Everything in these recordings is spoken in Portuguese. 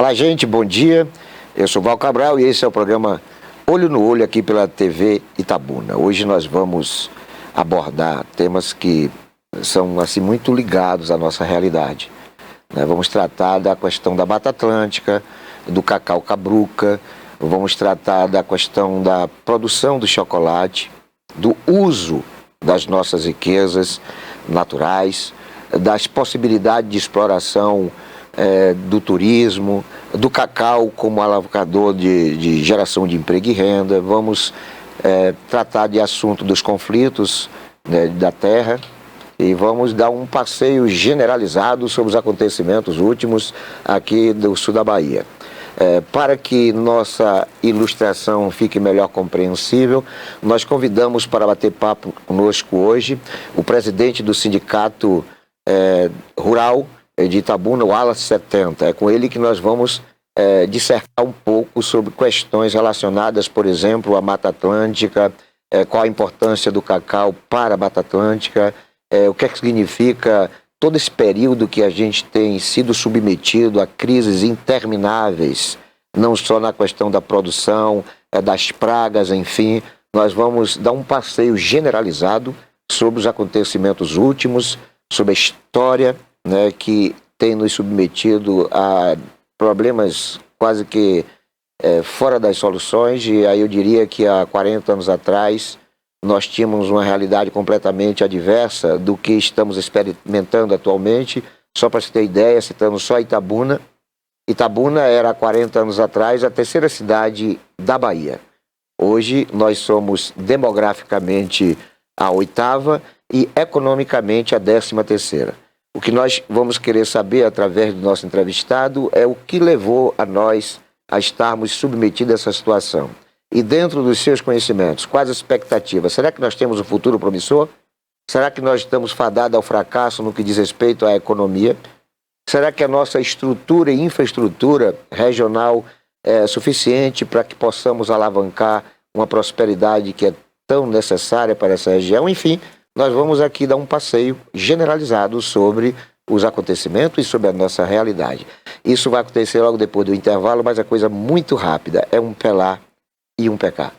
Olá, gente, bom dia. Eu sou Val Cabral e esse é o programa Olho no Olho aqui pela TV Itabuna. Hoje nós vamos abordar temas que são assim muito ligados à nossa realidade. Vamos tratar da questão da Mata Atlântica, do cacau cabruca, vamos tratar da questão da produção do chocolate, do uso das nossas riquezas naturais, das possibilidades de exploração do turismo, do cacau como alavancador de geração de emprego e renda. Vamos tratar de assunto dos conflitos da terra e vamos dar um passeio generalizado sobre os acontecimentos últimos aqui do sul da Bahia. Para que nossa ilustração fique melhor compreensível, nós convidamos para bater papo conosco hoje o presidente do Sindicato Rural de Itabuna, o Wallace 70. É com ele que nós vamos dissertar um pouco sobre questões relacionadas, por exemplo, à Mata Atlântica, qual a importância do cacau para a Mata Atlântica, o que é que significa todo esse período que a gente tem sido submetido a crises intermináveis, não só na questão da produção, das pragas, enfim. Nós vamos dar um passeio generalizado sobre os acontecimentos últimos, sobre a história que tem nos submetido a problemas quase que fora das soluções. E aí eu diria que há 40 anos atrás nós tínhamos uma realidade completamente adversa do que estamos experimentando atualmente. Só para você ter ideia, citando só Itabuna, Itabuna era há 40 anos atrás a terceira cidade da Bahia. Hoje nós somos demograficamente a oitava e economicamente a 13ª. O que nós vamos querer saber através do nosso entrevistado é o que levou a nós a estarmos submetidos a essa situação. E dentro dos seus conhecimentos, quais as expectativas? Será que nós temos um futuro promissor? Será que nós estamos fadados ao fracasso no que diz respeito à economia? Será que a nossa estrutura e infraestrutura regional é suficiente para que possamos alavancar uma prosperidade que é tão necessária para essa região? Enfim, nós vamos aqui dar um passeio generalizado sobre os acontecimentos e sobre a nossa realidade. Isso vai acontecer logo depois do intervalo, mas é coisa muito rápida. É um pé lá e um pé cá.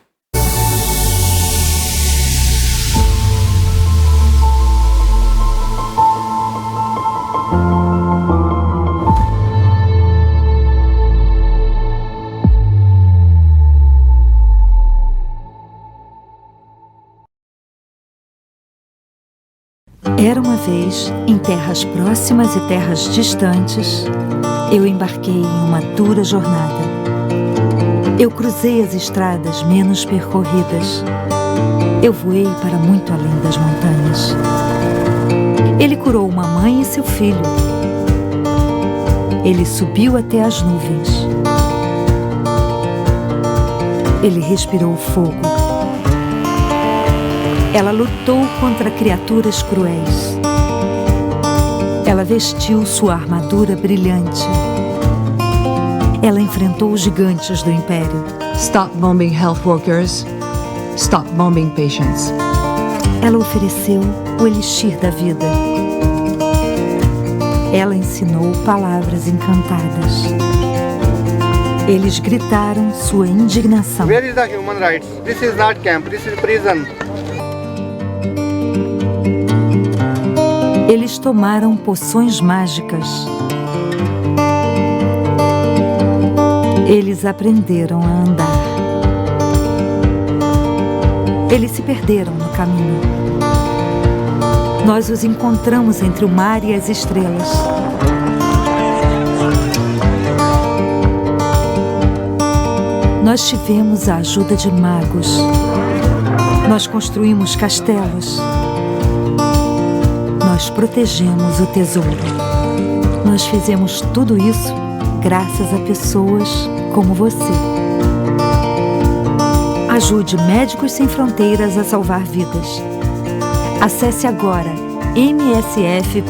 Era uma vez, em terras próximas e terras distantes, eu embarquei em uma dura jornada. Eu cruzei as estradas menos percorridas. Eu voei para muito além das montanhas. Ele curou uma mãe e seu filho. Ele subiu até as nuvens. Ele respirou fogo. Ela lutou contra criaturas cruéis. Ela vestiu sua armadura brilhante. Ela enfrentou os gigantes do império. Stop bombing health workers. Stop bombing patients. Ela ofereceu o elixir da vida. Ela ensinou palavras encantadas. Eles gritaram sua indignação. Where is the human rights? This is not camp, this is prison. Eles tomaram poções mágicas. Eles aprenderam a andar. Eles se perderam no caminho. Nós os encontramos entre o mar e as estrelas. Nós tivemos a ajuda de magos. Nós construímos castelos. Nós protegemos o tesouro. Nós fizemos tudo isso graças a pessoas como você. Ajude Médicos Sem Fronteiras a salvar vidas. Acesse agora msf.org.br.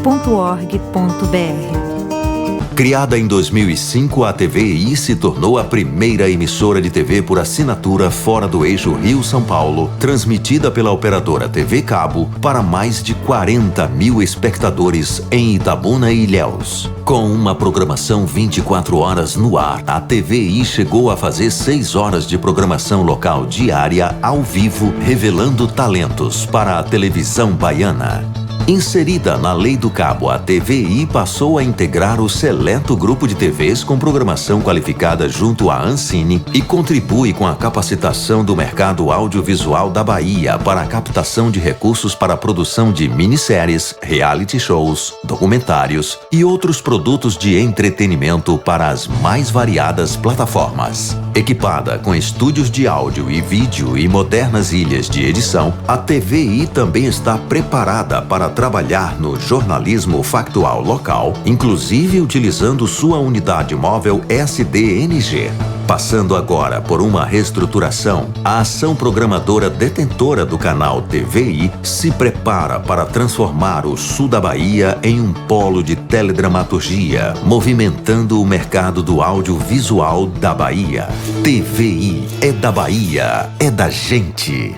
Criada em 2005, a TVI se tornou a primeira emissora de TV por assinatura fora do eixo Rio-São Paulo, transmitida pela operadora TV Cabo para mais de 40 mil espectadores em Itabuna e Ilhéus. Com uma programação 24 horas no ar, a TVI chegou a fazer 6 horas de programação local diária ao vivo, revelando talentos para a televisão baiana. Inserida na Lei do Cabo, a TVI passou a integrar o seleto grupo de TVs com programação qualificada junto à Ancine e contribui com a capacitação do mercado audiovisual da Bahia para a captação de recursos para a produção de minisséries, reality shows, documentários e outros produtos de entretenimento para as mais variadas plataformas. Equipada com estúdios de áudio e vídeo e modernas ilhas de edição, a TVI também está preparada para trabalhar no jornalismo factual local, inclusive utilizando sua unidade móvel SDNG. Passando agora por uma reestruturação, a ação programadora detentora do canal TVI se prepara para transformar o sul da Bahia em um polo de teledramaturgia, movimentando o mercado do audiovisual da Bahia. TVI é da Bahia, é da gente.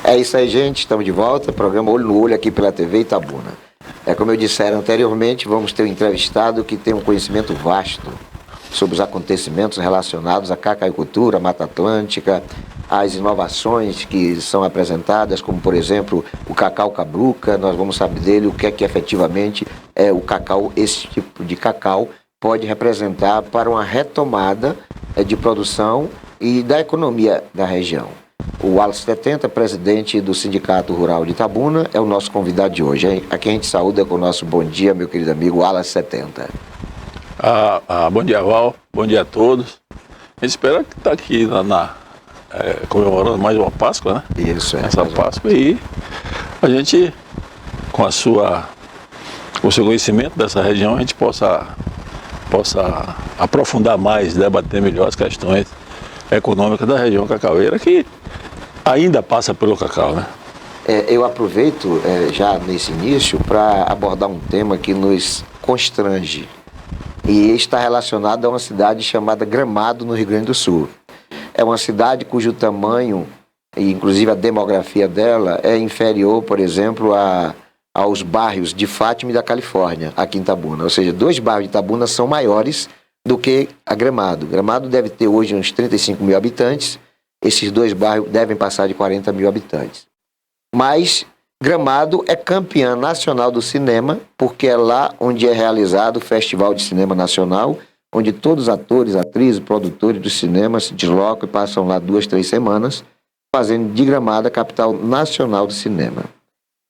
É isso aí, gente. Estamos de volta. Programa Olho no Olho aqui pela TV Itabuna. Como eu disseram anteriormente, vamos ter um entrevistado que tem um conhecimento vasto sobre os acontecimentos relacionados à cacaicultura, Mata Atlântica, as inovações que são apresentadas, como, por exemplo, o cacau cabruca. Nós vamos saber dele o que é que efetivamente o cacau, esse tipo de cacau, pode representar para uma retomada de produção e da economia da região. O Wallace 70, presidente do Sindicato Rural de Itabuna, é o nosso convidado de hoje. Aqui a gente saúda com o nosso bom dia, meu querido amigo Wallace 70. Bom dia, Val. Bom dia a todos. A gente espera que está aqui comemorando mais uma Páscoa, né? Isso, essa Páscoa. E a gente, com o seu conhecimento dessa região, a gente possa aprofundar mais, debater melhor as questões econômicas da região cacaueira, que ainda passa pelo cacau, né? Eu aproveito já nesse início para abordar um tema que nos constrange e está relacionado a uma cidade chamada Gramado, no Rio Grande do Sul. É uma cidade cujo tamanho, e inclusive a demografia dela, é inferior, por exemplo, aos bairros de Fátima e da Califórnia, aqui em Itabuna. Ou seja, 2 bairros de Itabuna são maiores do que a Gramado. Gramado deve ter hoje uns 35 mil habitantes. Esses 2 bairros devem passar de 40 mil habitantes. Mas Gramado é campeã nacional do cinema, porque é lá onde é realizado o Festival de Cinema Nacional, onde todos os atores, atrizes, produtores do cinema se deslocam e passam lá 2, 3 semanas, fazendo de Gramado a capital nacional do cinema.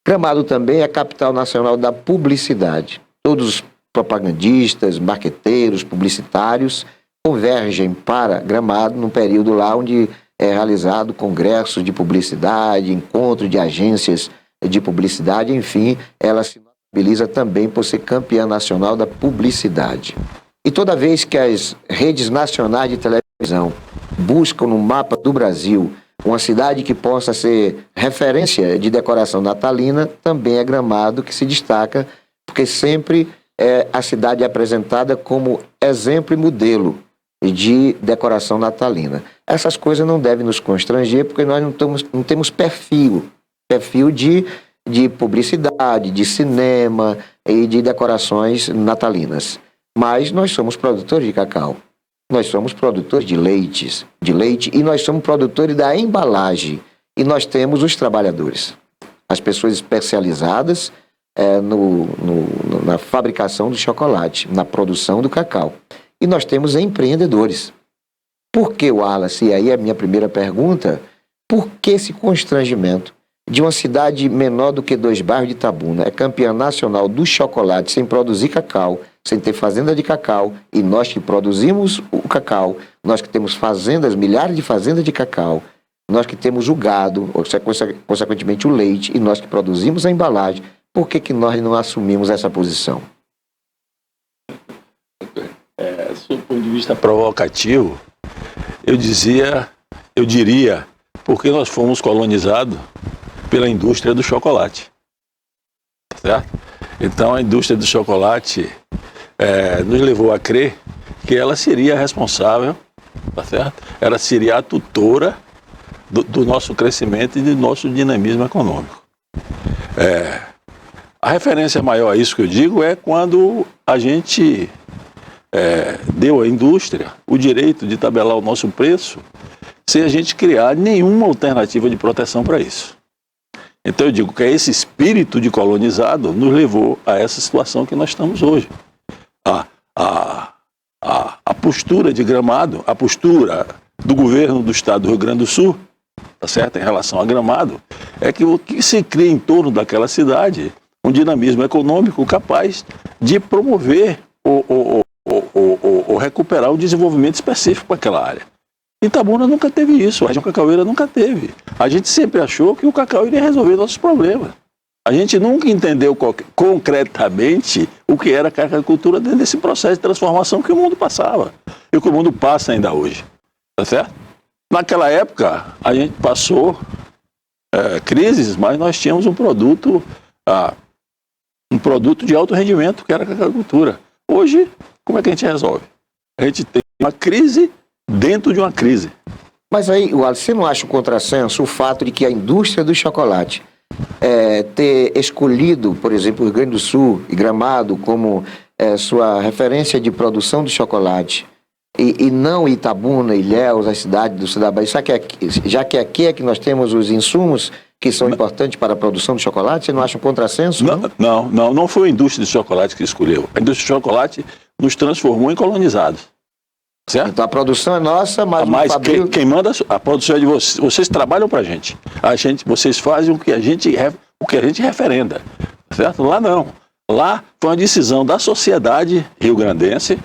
Gramado também é a capital nacional da publicidade. Todos os propagandistas, marqueteiros, publicitários convergem para Gramado num período lá onde é realizado congresso de publicidade, encontro de agências de publicidade, enfim, ela se notabiliza também por ser campeã nacional da publicidade. E toda vez que as redes nacionais de televisão buscam no mapa do Brasil uma cidade que possa ser referência de decoração natalina, também é Gramado que se destaca, porque sempre a cidade é apresentada como exemplo e modelo de decoração natalina. Essas coisas não devem nos constranger, porque nós não temos perfil de publicidade, de cinema e de decorações natalinas. Mas nós somos produtores de cacau, nós somos produtores de leite e nós somos produtores da embalagem. E nós temos os trabalhadores, as pessoas especializadas na fabricação do chocolate, na produção do cacau. E nós temos empreendedores. Por que, Wallace? E aí é a minha primeira pergunta: por que esse constrangimento de uma cidade menor do que 2 bairros de Itabuna, é campeã nacional do chocolate, sem produzir cacau, sem ter fazenda de cacau, e nós que produzimos o cacau, nós que temos fazendas, milhares de fazendas de cacau, nós que temos o gado, ou consequentemente o leite, e nós que produzimos a embalagem, por que nós não assumimos essa posição? do ponto de vista provocativo, eu diria, porque nós fomos colonizados pela indústria do chocolate. Certo? Então a indústria do chocolate nos levou a crer que ela seria responsável, tá certo? Ela seria a tutora do nosso crescimento e do nosso dinamismo econômico. A referência maior a isso que eu digo é quando a gente deu à indústria o direito de tabelar o nosso preço sem a gente criar nenhuma alternativa de proteção para isso. Então eu digo que esse espírito de colonizado nos levou a essa situação que nós estamos hoje. A postura de Gramado, a postura do governo do estado do Rio Grande do Sul, tá certo? Em relação a Gramado, é que o que se cria em torno daquela cidade um dinamismo econômico capaz de promover ou recuperar o desenvolvimento específico para aquela área. Itabuna nunca teve isso, a região cacaueira nunca teve. A gente sempre achou que o cacau iria resolver nossos problemas. A gente nunca entendeu concretamente o que era a cacaucultura dentro desse processo de transformação que o mundo passava e o que o mundo passa ainda hoje. Tá certo? Naquela época, a gente passou crises, mas nós tínhamos um produto de alto rendimento, que era a cacaucultura. Hoje, como é que a gente resolve? A gente tem uma crise dentro de uma crise. Mas aí, Wallace, você não acha um contrassenso o fato de que a indústria do chocolate ter escolhido, por exemplo, o Rio Grande do Sul e Gramado como sua referência de produção de chocolate e não Itabuna, Ilhéus, a cidade do sul da Bahia, já que aqui é que nós temos os insumos que são importantes para a produção de chocolate, você não acha um contrassenso? Não foi a indústria do chocolate que escolheu. A indústria do chocolate nos transformou em colonizados. Certo? Então a produção é nossa, mas quem manda a produção é de vocês. Vocês trabalham para a gente. Vocês fazem o que a gente referenda. Certo? Lá não. Lá foi uma decisão da sociedade rio-grandense,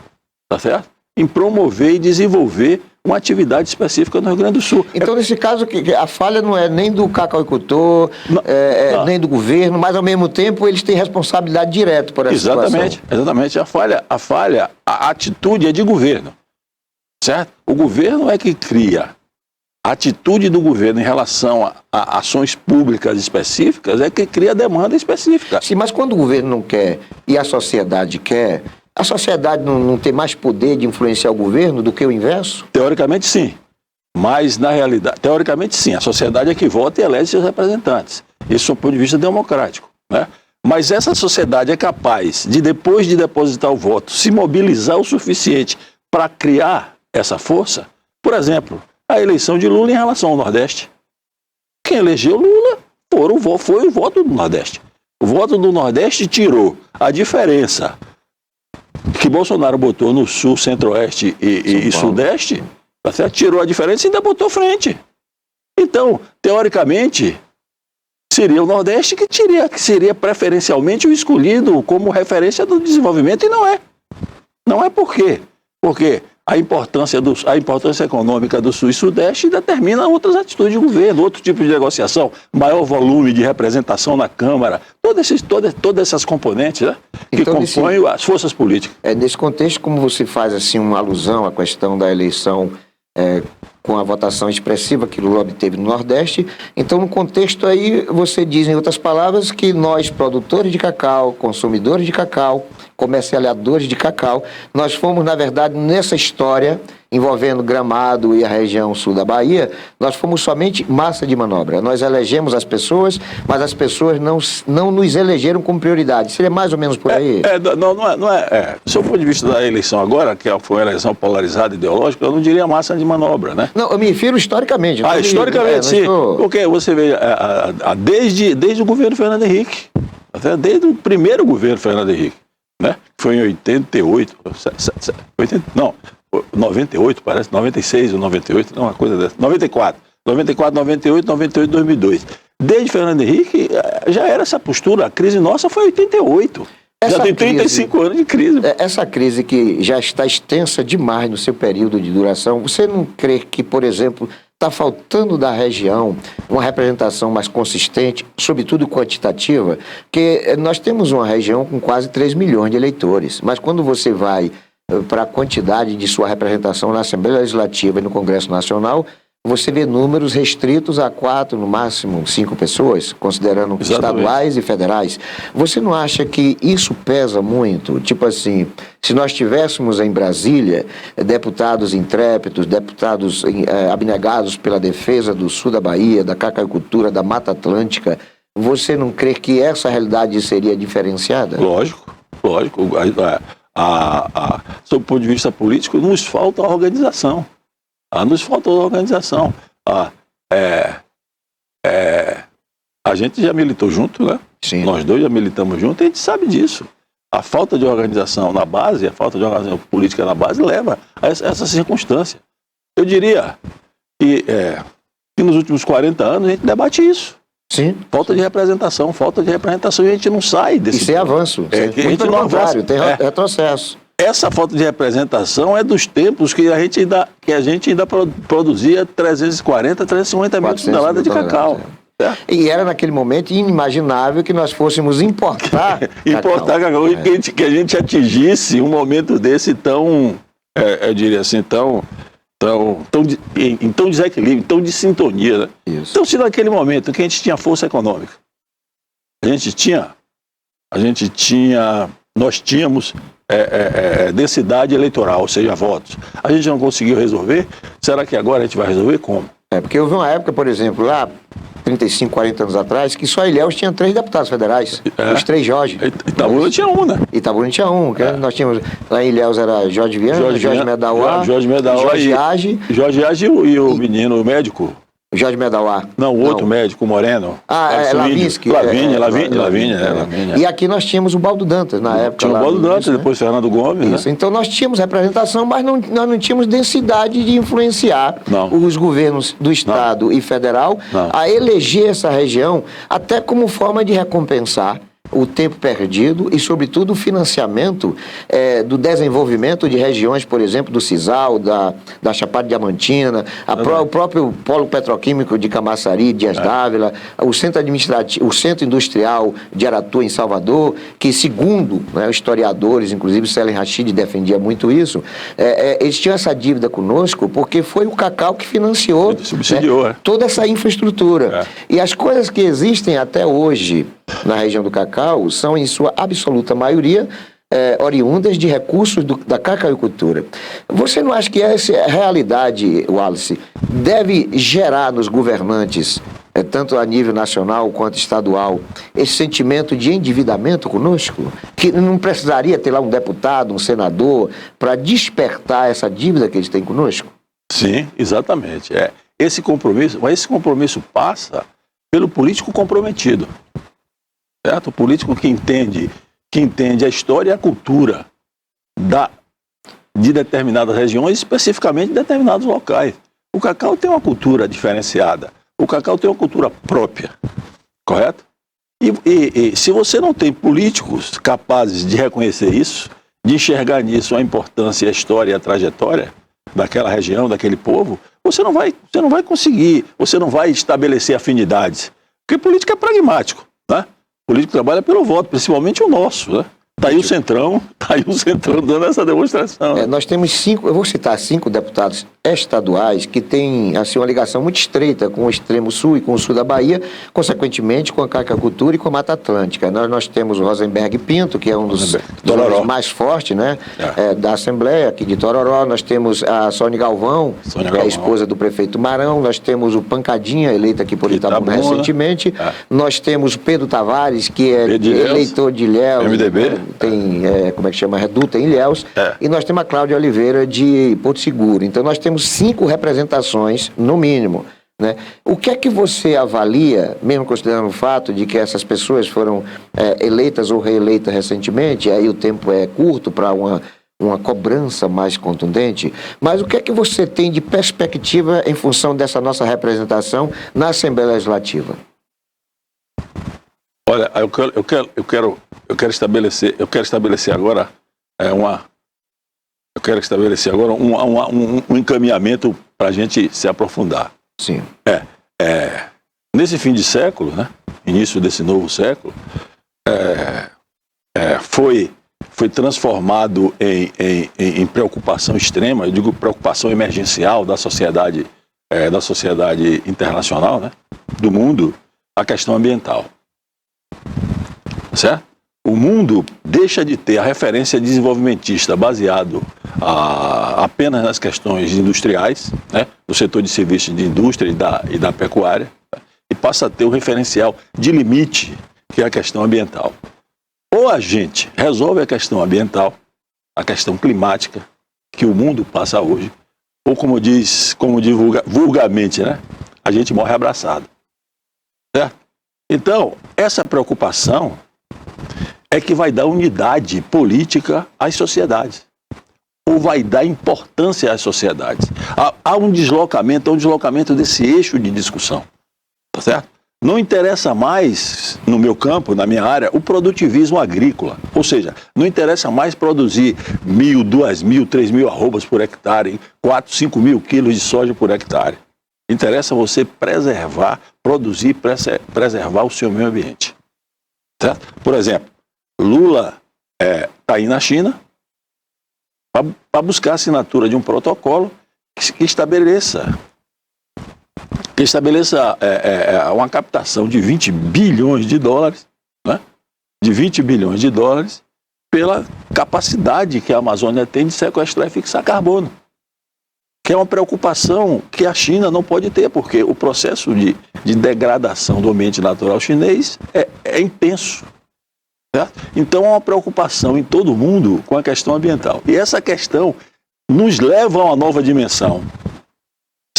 tá certo? Em promover e desenvolver uma atividade específica no Rio Grande do Sul. Então, nesse caso, a falha não é nem do cacauicultor, nem do governo, mas, ao mesmo tempo, eles têm responsabilidade direta por essa situação. Exatamente. A atitude é de governo. Certo? O governo é que cria. A atitude do governo em relação a ações públicas específicas é que cria demanda específica. Sim, mas quando o governo não quer e a sociedade quer, a sociedade não tem mais poder de influenciar o governo do que o inverso? Teoricamente, sim. Mas, na realidade, teoricamente, sim. A sociedade é que vota e elege seus representantes. Isso do ponto de vista democrático, né? Mas essa sociedade é capaz de, depois de depositar o voto, se mobilizar o suficiente para criar essa força. Por exemplo, a eleição de Lula em relação ao Nordeste. Quem elegeu Lula foi o voto do Nordeste. O voto do Nordeste tirou a diferença que Bolsonaro botou no Sul, Centro-Oeste e Sudeste, tá certo? Tirou a diferença e ainda botou frente. Então, teoricamente, seria o Nordeste que seria preferencialmente o escolhido como referência do desenvolvimento, e não é. Não é por quê? Porque a importância econômica do Sul e Sudeste determina outras atitudes de governo, outro tipo de negociação, maior volume de representação na Câmara, todas essas componentes, né, que então, compõem as forças políticas. Nesse contexto, como você faz assim uma alusão à questão da eleição com a votação expressiva que Lula obteve no Nordeste, então no contexto aí você diz, em outras palavras, que nós, produtores de cacau, consumidores de cacau, comercializadores de cacau, nós fomos, na verdade, nessa história envolvendo Gramado e a região sul da Bahia, nós fomos somente massa de manobra. Nós elegemos as pessoas, mas as pessoas não nos elegeram como prioridade. Seria mais ou menos por aí? Não é. Do ponto de vista da eleição agora, que foi uma eleição polarizada ideológica, eu não diria massa de manobra, né? Não, eu me refiro historicamente. Historicamente, sim. Porque você vê, desde o governo Fernando Henrique, até desde o primeiro governo Fernando Henrique, né? Foi em 98, parece, 96 ou 98, não, uma coisa dessa, 94, 98, 2002. Desde Fernando Henrique, já era essa postura, a crise nossa foi em 88. Já tem 35 anos de crise. Essa crise que já está extensa demais no seu período de duração, você não crê que, por exemplo, está faltando da região uma representação mais consistente, sobretudo quantitativa? Porque nós temos uma região com quase 3 milhões de eleitores, mas quando você vai para a quantidade de sua representação na Assembleia Legislativa e no Congresso Nacional, você vê números restritos a 4, no máximo 5 pessoas, considerando estaduais e federais. Você não acha que isso pesa muito? Tipo assim, se nós tivéssemos em Brasília deputados intrépidos, deputados abnegados pela defesa do sul da Bahia, da cacaicultura, da Mata Atlântica, você não crê que essa realidade seria diferenciada? Lógico. Sob o ponto de vista político, nos falta a organização. Nos faltou organização. A gente já militou junto, né? Sim. Nós dois já militamos junto, e a gente sabe disso. A falta de organização na base, a falta de organização política na base leva a essa circunstância. Eu diria que nos últimos 40 anos a gente debate isso. Sim. Falta de representação e a gente não sai desse... Isso é avanço. Que a gente não avança. Tem retrocesso. Essa falta de representação é dos tempos que a gente ainda produzia 340, 350 mil toneladas de cacau. E era naquele momento inimaginável que nós fôssemos importar cacau. Que a gente atingisse um momento desse tão, eu diria assim, em tão desequilíbrio, tão de sintonia. Né? Então, se naquele momento que a gente tinha força econômica, nós tínhamos densidade eleitoral, ou seja, votos. A gente não conseguiu resolver, será que agora a gente vai resolver como? Porque houve uma época, por exemplo, lá 35, 40 anos atrás, que só Ilhéus tinha 3 deputados federais, os 3 Jorge. Itabuna tinha um, né? Itabuna tinha um, nós tínhamos, lá em Ilhéus era Jorge Viana, Jorge Medauá, Jorge Age e o menino, o médico. Jorge Medauá. Não, o outro médico, o Moreno. Lavinsky. Lavínia. E aqui nós tínhamos o Baldo Dantas, na época. Tinha o Baldo Dantas, depois Fernando Gomes. Isso. Né? Então nós tínhamos representação, mas nós não tínhamos densidade de influenciar os governos do Estado e federal a eleger essa região, até como forma de recompensar o tempo perdido e, sobretudo, o financiamento do desenvolvimento de regiões, por exemplo, do Cisal, da Chapada Diamantina, o próprio polo petroquímico de Camaçari, Dias Dávila, o centro administrativo, o centro industrial de Aratu, em Salvador, que, segundo historiadores, inclusive Selen Rachid defendia muito isso, eles tinham essa dívida conosco porque foi o cacau que financiou toda essa infraestrutura. E as coisas que existem até hoje na região do cacau são, em sua absoluta maioria, oriundas de recursos da cacauicultura. Você não acha que essa realidade, Wallace, deve gerar nos governantes, tanto a nível nacional quanto estadual, esse sentimento de endividamento conosco? Que não precisaria ter lá um deputado, um senador, para despertar essa dívida que eles têm conosco? Sim, exatamente. Esse compromisso passa pelo político comprometido. Certo? O político que entende a história e a cultura de determinadas regiões, especificamente de determinados locais. O cacau tem uma cultura diferenciada. O cacau tem uma cultura própria. Correto? E se você não tem políticos capazes de reconhecer isso, de enxergar nisso a importância, a história e a trajetória daquela região, daquele povo, você não vai conseguir, você não vai estabelecer afinidades. Porque política é pragmático, né? O político trabalha pelo voto, principalmente o nosso, né? Tá aí o Centrão dando essa demonstração. Nós temos 5, eu vou citar 5 deputados estaduais que têm assim, uma ligação muito estreita com o extremo sul e com o sul da Bahia, consequentemente com a cacaucultura e com a Mata Atlântica. Nós temos o Rosenberg Pinto, que é um dos mais fortes, né, da Assembleia aqui de Tororó. Nós temos a Sônia Galvão, que é a esposa do prefeito Marão. Nós temos o Pancadinha, eleito aqui por Itabuna recentemente. Nós temos o Pedro Tavares, que é eleitor de Ilhéus. MDB. Né? Tem, Reduta em Ilhéus. E nós temos a Cláudia Oliveira de Porto Seguro. Então nós temos 5 representações, no mínimo. Né? O que é que você avalia, mesmo considerando o fato de que essas pessoas foram eleitas ou reeleitas recentemente, aí o tempo é curto para uma cobrança mais contundente, mas o que é que você tem de perspectiva em função dessa nossa representação na Assembleia Legislativa? Olha, eu quero estabelecer agora um encaminhamento para a gente se aprofundar. Sim. Nesse fim de século, né, início desse novo século, foi transformado em preocupação extrema, eu digo preocupação emergencial da sociedade internacional, né, do mundo, a questão ambiental. Certo? O mundo deixa de ter a referência desenvolvimentista baseado apenas nas questões industriais, né, do setor de serviços de indústria e da pecuária, tá, e passa a ter o referencial de limite, que é a questão ambiental. Ou a gente resolve a questão ambiental, a questão climática, que o mundo passa hoje, ou como divulga vulgarmente, né, a gente morre abraçado. Certo? Então, essa preocupação é que vai dar unidade política às sociedades, ou vai dar importância às sociedades. Há um deslocamento desse eixo de discussão, tá certo? Não interessa mais, no meu campo, na minha área, o produtivismo agrícola, ou seja, não interessa mais produzir 1.000, 2.000, 3.000 arrobas por hectare, 4, 5 mil quilos de soja por hectare. Interessa você preservar o seu meio ambiente, certo? Por exemplo, Lula está aí na China para buscar a assinatura de um protocolo que estabeleça uma captação de 20 bilhões de dólares, né? De 20 bilhões de dólares pela capacidade que a Amazônia tem de sequestrar e fixar carbono, que é uma preocupação que a China não pode ter, porque o processo de degradação do ambiente natural chinês é intenso. Certo? Então há uma preocupação em todo mundo com a questão ambiental. E essa questão nos leva a uma nova dimensão,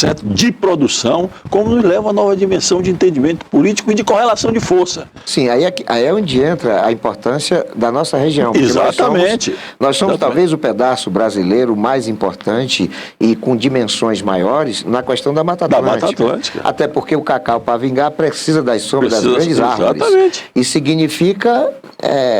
certo? De produção, como nos leva a uma nova dimensão de entendimento político e de correlação de força. Sim, aí é onde entra a importância da nossa região. Exatamente. Nós somos talvez o pedaço brasileiro mais importante e com dimensões maiores na questão da Mata Atlântica. Até porque o cacau, para vingar, precisa das sombras das grandes árvores. Exatamente. E significa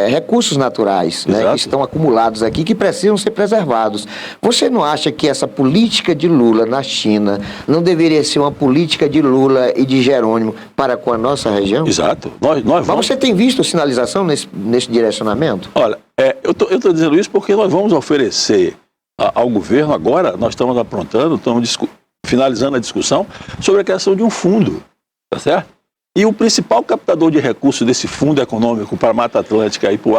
recursos naturais, né, que estão acumulados aqui, que precisam ser preservados. Você não acha que essa política de Lula na China não deveria ser uma política de Lula e de Jerônimo para com a nossa região? Exato. Mas você tem visto sinalização nesse direcionamento? Olha, eu estou dizendo isso porque nós vamos oferecer ao governo agora, nós estamos aprontando, estamos finalizando a discussão sobre a criação de um fundo, tá certo? E o principal captador de recursos desse fundo econômico para a Mata Atlântica e para o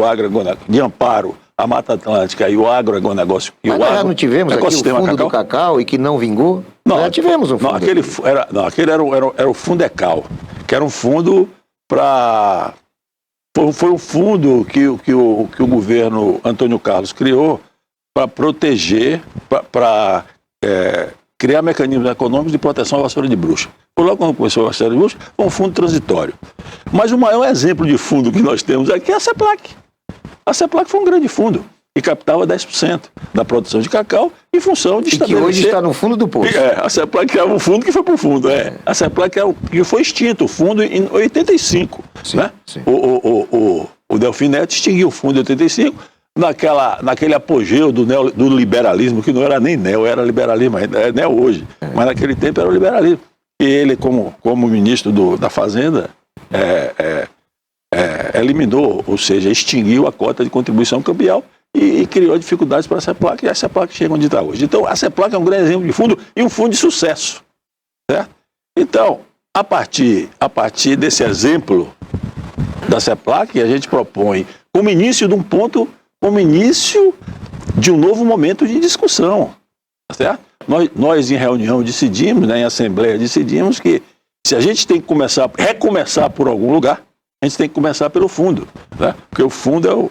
agronegócio, de amparo à Mata Atlântica e o agronegócio. Mas nós já não tivemos aqui o fundo do cacau e que não vingou? Não, já tivemos um fundo. Aquele era o Fundecal, que era um fundo para... Foi um fundo que o governo Antônio Carlos criou para proteger, para criar mecanismos econômicos de proteção à vassoura de bruxa. Por logo quando começou a vassoura de bruxa, foi um fundo transitório. Mas o maior exemplo de fundo que nós temos aqui é a CEPLAC. A CEPLAC foi um grande fundo e captava 10% da produção de cacau em função de estabelecer... E que hoje está no fundo do poço. A CEPLAC criava um fundo que foi para o fundo. A CEPLAC que foi extinto, o fundo em 85. Sim, né? Sim. O Delfim Neto extinguiu o fundo em 85, naquele apogeu do liberalismo, que não era nem neo, era liberalismo, é neo hoje, mas naquele tempo era o liberalismo. E ele, como ministro da Fazenda, eliminou, ou seja, extinguiu a cota de contribuição cambial e criou dificuldades para a CEPLAC, e a CEPLAC chega onde está hoje. Então, a CEPLAC é um grande exemplo de fundo e um fundo de sucesso. Certo? Então, a partir desse exemplo da CEPLAC, a gente propõe como início de um ponto, como início de um novo momento de discussão. Tá certo? Nós em reunião decidimos, né, em assembleia decidimos que se a gente tem que recomeçar por algum lugar, a gente tem que começar pelo fundo, né? Porque o fundo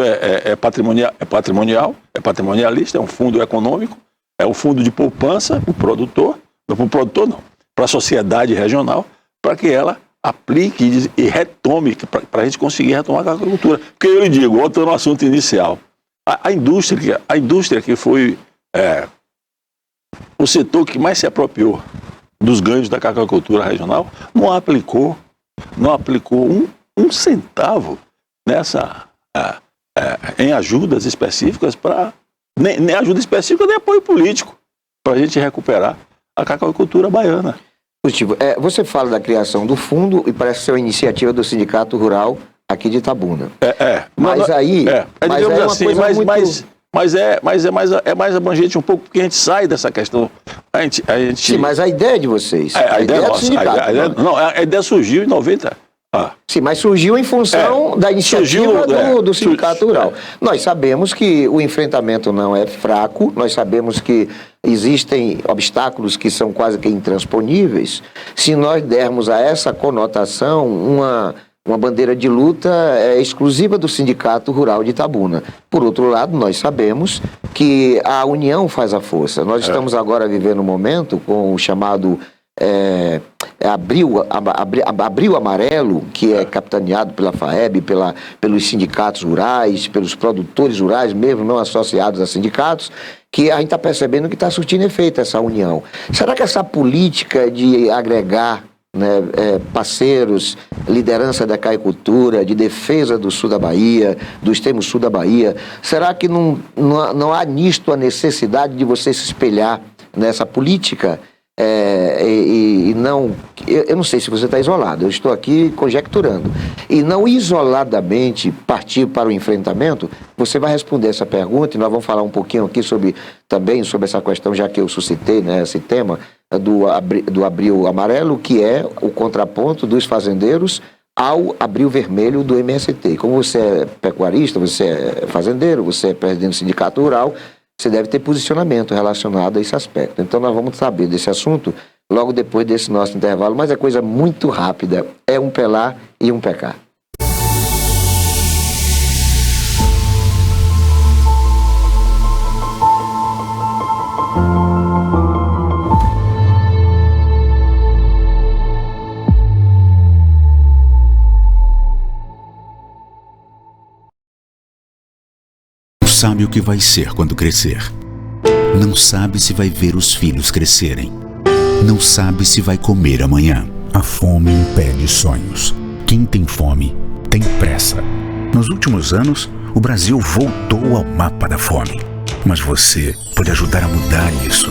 é patrimonialista, é um fundo econômico, é um fundo de poupança para o produtor não, para a sociedade regional, para que ela aplique e retome, para a gente conseguir retomar a agricultura. Porque eu lhe digo, voltando ao assunto inicial, a indústria que foi o setor que mais se apropriou dos ganhos da cacaucultura regional, não aplicou um centavo em ajudas específicas nem ajuda específica, nem apoio político para a gente recuperar a cacaucultura baiana. Positivo. Você fala da criação do fundo e parece ser uma iniciativa do Sindicato Rural aqui aqui de Itabuna. Mas aí... digamos aí é uma assim, coisa muito... mas é mais abrangente um pouco, porque a gente sai dessa questão. Sim, mas a ideia de vocês. A ideia é do nossa. sindicato. A ideia surgiu em 90. Sim, mas surgiu em função da iniciativa do Sindicato Rural. Nós sabemos que o enfrentamento não é fraco, nós sabemos que existem obstáculos que são quase que intransponíveis. Se nós dermos a essa conotação uma bandeira de luta exclusiva do Sindicato Rural de Itabuna. Por outro lado, nós sabemos que a união faz a força. Nós estamos agora vivendo um momento com o chamado Abril Amarelo, que é capitaneado pela FAEB, pelos sindicatos rurais, pelos produtores rurais, mesmo não associados a sindicatos, que a gente está percebendo que está surtindo efeito essa união. Será que essa política de agregar parceiros, liderança da caicultura, de defesa do sul da Bahia, do extremo sul da Bahia, será que não há nisto a necessidade de você se espelhar nessa política? Eu não sei se você está isolado, eu estou aqui conjecturando, e não isoladamente partir para o enfrentamento. Você vai responder essa pergunta e nós vamos falar um pouquinho aqui também sobre essa questão, já que eu suscitei, né, esse tema do Abril Amarelo, que é o contraponto dos fazendeiros ao Abril Vermelho do MST. Como você é pecuarista, você é fazendeiro, você é presidente do Sindicato Rural, você deve ter posicionamento relacionado a esse aspecto. Então nós vamos saber desse assunto logo depois desse nosso intervalo, mas é coisa muito rápida, é um pelar e um pecar. Sabe o que vai ser quando crescer. Não sabe se vai ver os filhos crescerem. Não sabe se vai comer amanhã. A fome impede sonhos. Quem tem fome tem pressa. Nos últimos anos, o Brasil voltou ao mapa da fome. Mas você pode ajudar a mudar isso.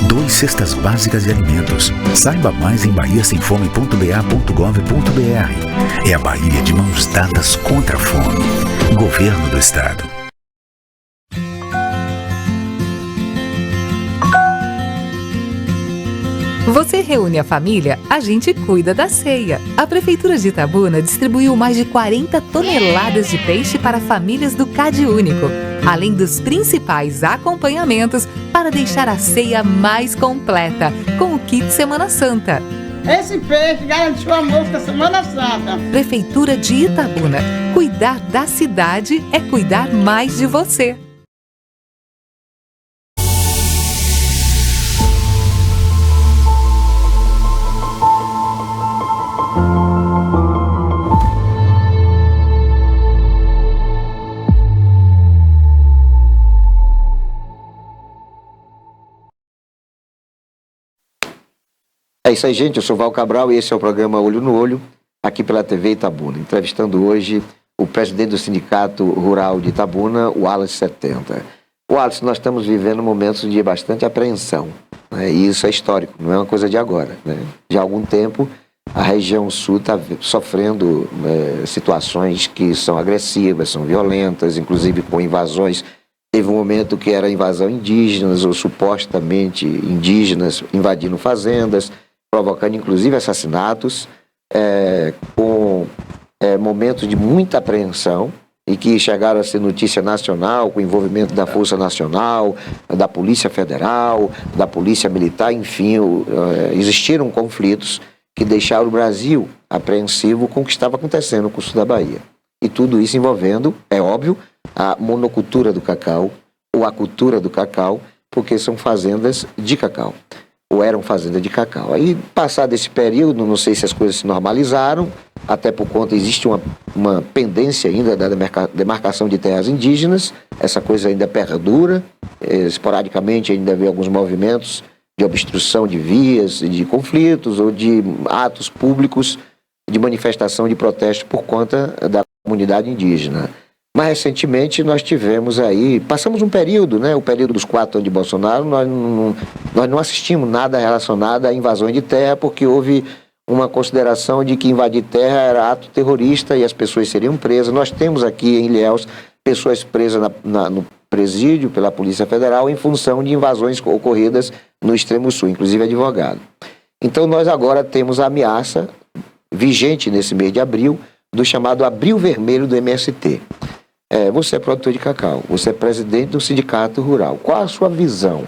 2 cestas básicas de alimentos. Saiba mais em bahiasemfome.ba.gov.br. É a Bahia de mãos dadas contra a fome. Governo do Estado. Você reúne a família, a gente cuida da ceia. A Prefeitura de Itabuna distribuiu mais de 40 toneladas de peixe para famílias do CadÚnico, além dos principais acompanhamentos para deixar a ceia mais completa, com o kit Semana Santa. Esse peixe garantiu a almoço da Semana Santa. Prefeitura de Itabuna. Cuidar da cidade é cuidar mais de você. É isso aí, gente. Eu sou Val Cabral e esse é o programa Olho no Olho, aqui pela TV Itabuna. Entrevistando hoje o presidente do Sindicato Rural de Itabuna, o Wallace 70. Wallace, nós estamos vivendo momentos de bastante apreensão, né? E isso é histórico, não é uma coisa de agora, né? Já há algum tempo, a região sul está sofrendo situações que são agressivas, são violentas, inclusive com invasões. Teve um momento que era invasão indígenas ou supostamente indígenas invadindo fazendas, provocando inclusive assassinatos, com momentos de muita apreensão e que chegaram a ser notícia nacional, com envolvimento da Força Nacional, da Polícia Federal, da Polícia Militar, enfim, existiram conflitos que deixaram o Brasil apreensivo com o que estava acontecendo com o sul da Bahia. E tudo isso envolvendo, é óbvio, a monocultura do cacau, ou a cultura do cacau, porque são fazendas de cacau, ou eram fazendas de cacau. Aí, passado esse período, não sei se as coisas se normalizaram, até por conta, existe uma pendência ainda da demarcação de terras indígenas, essa coisa ainda perdura, esporadicamente ainda vê alguns movimentos de obstrução de vias, de conflitos, ou de atos públicos de manifestação de protesto por conta da comunidade indígena. Mas recentemente nós tivemos aí, passamos um período, né, o período dos 4 anos de Bolsonaro, nós não assistimos nada relacionado a invasões de terra, porque houve uma consideração de que invadir terra era ato terrorista e as pessoas seriam presas. Nós temos aqui em Ilhéus pessoas presas no presídio pela Polícia Federal em função de invasões ocorridas no extremo sul, inclusive advogado. Então nós agora temos a ameaça vigente nesse mês de abril do chamado Abril Vermelho do MST. Você é produtor de cacau, você é presidente do sindicato rural. Qual a sua visão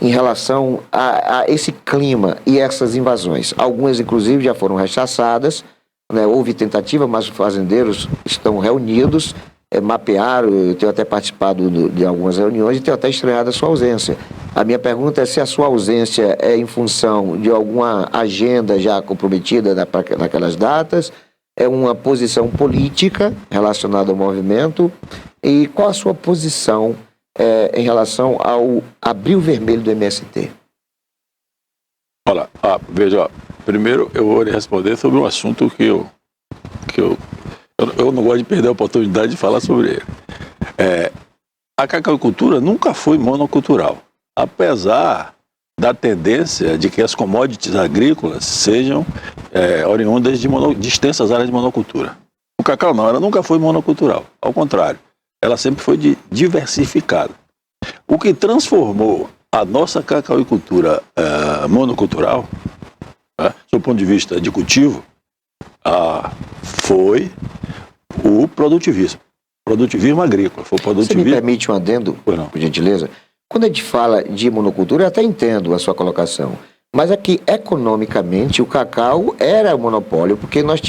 em relação a esse clima e essas invasões? Algumas, inclusive, já foram rechaçadas, né? Houve tentativa, mas os fazendeiros estão reunidos, mapearam, eu tenho até participado de algumas reuniões e tenho até estranhado a sua ausência. A minha pergunta é se a sua ausência é em função de alguma agenda já comprometida naquelas datas, é uma posição política relacionada ao movimento, e qual a sua posição em relação ao Abril Vermelho do MST? Olha, veja, primeiro eu vou lhe responder sobre um assunto que eu não gosto de perder a oportunidade de falar sobre ele. A cacauicultura nunca foi monocultural, apesar da tendência de que as commodities agrícolas sejam oriundas de extensas áreas de monocultura. O cacau não, ela nunca foi monocultural, ao contrário. Ela sempre foi diversificada. O que transformou a nossa cacauicultura monocultural, do ponto de vista de cultivo, foi o produtivismo. Produtivismo agrícola. Foi o produtivismo... Você me permite um adendo, por gentileza? Quando a gente fala de monocultura, eu até entendo a sua colocação. Mas aqui, economicamente, o cacau era monopólio, porque nós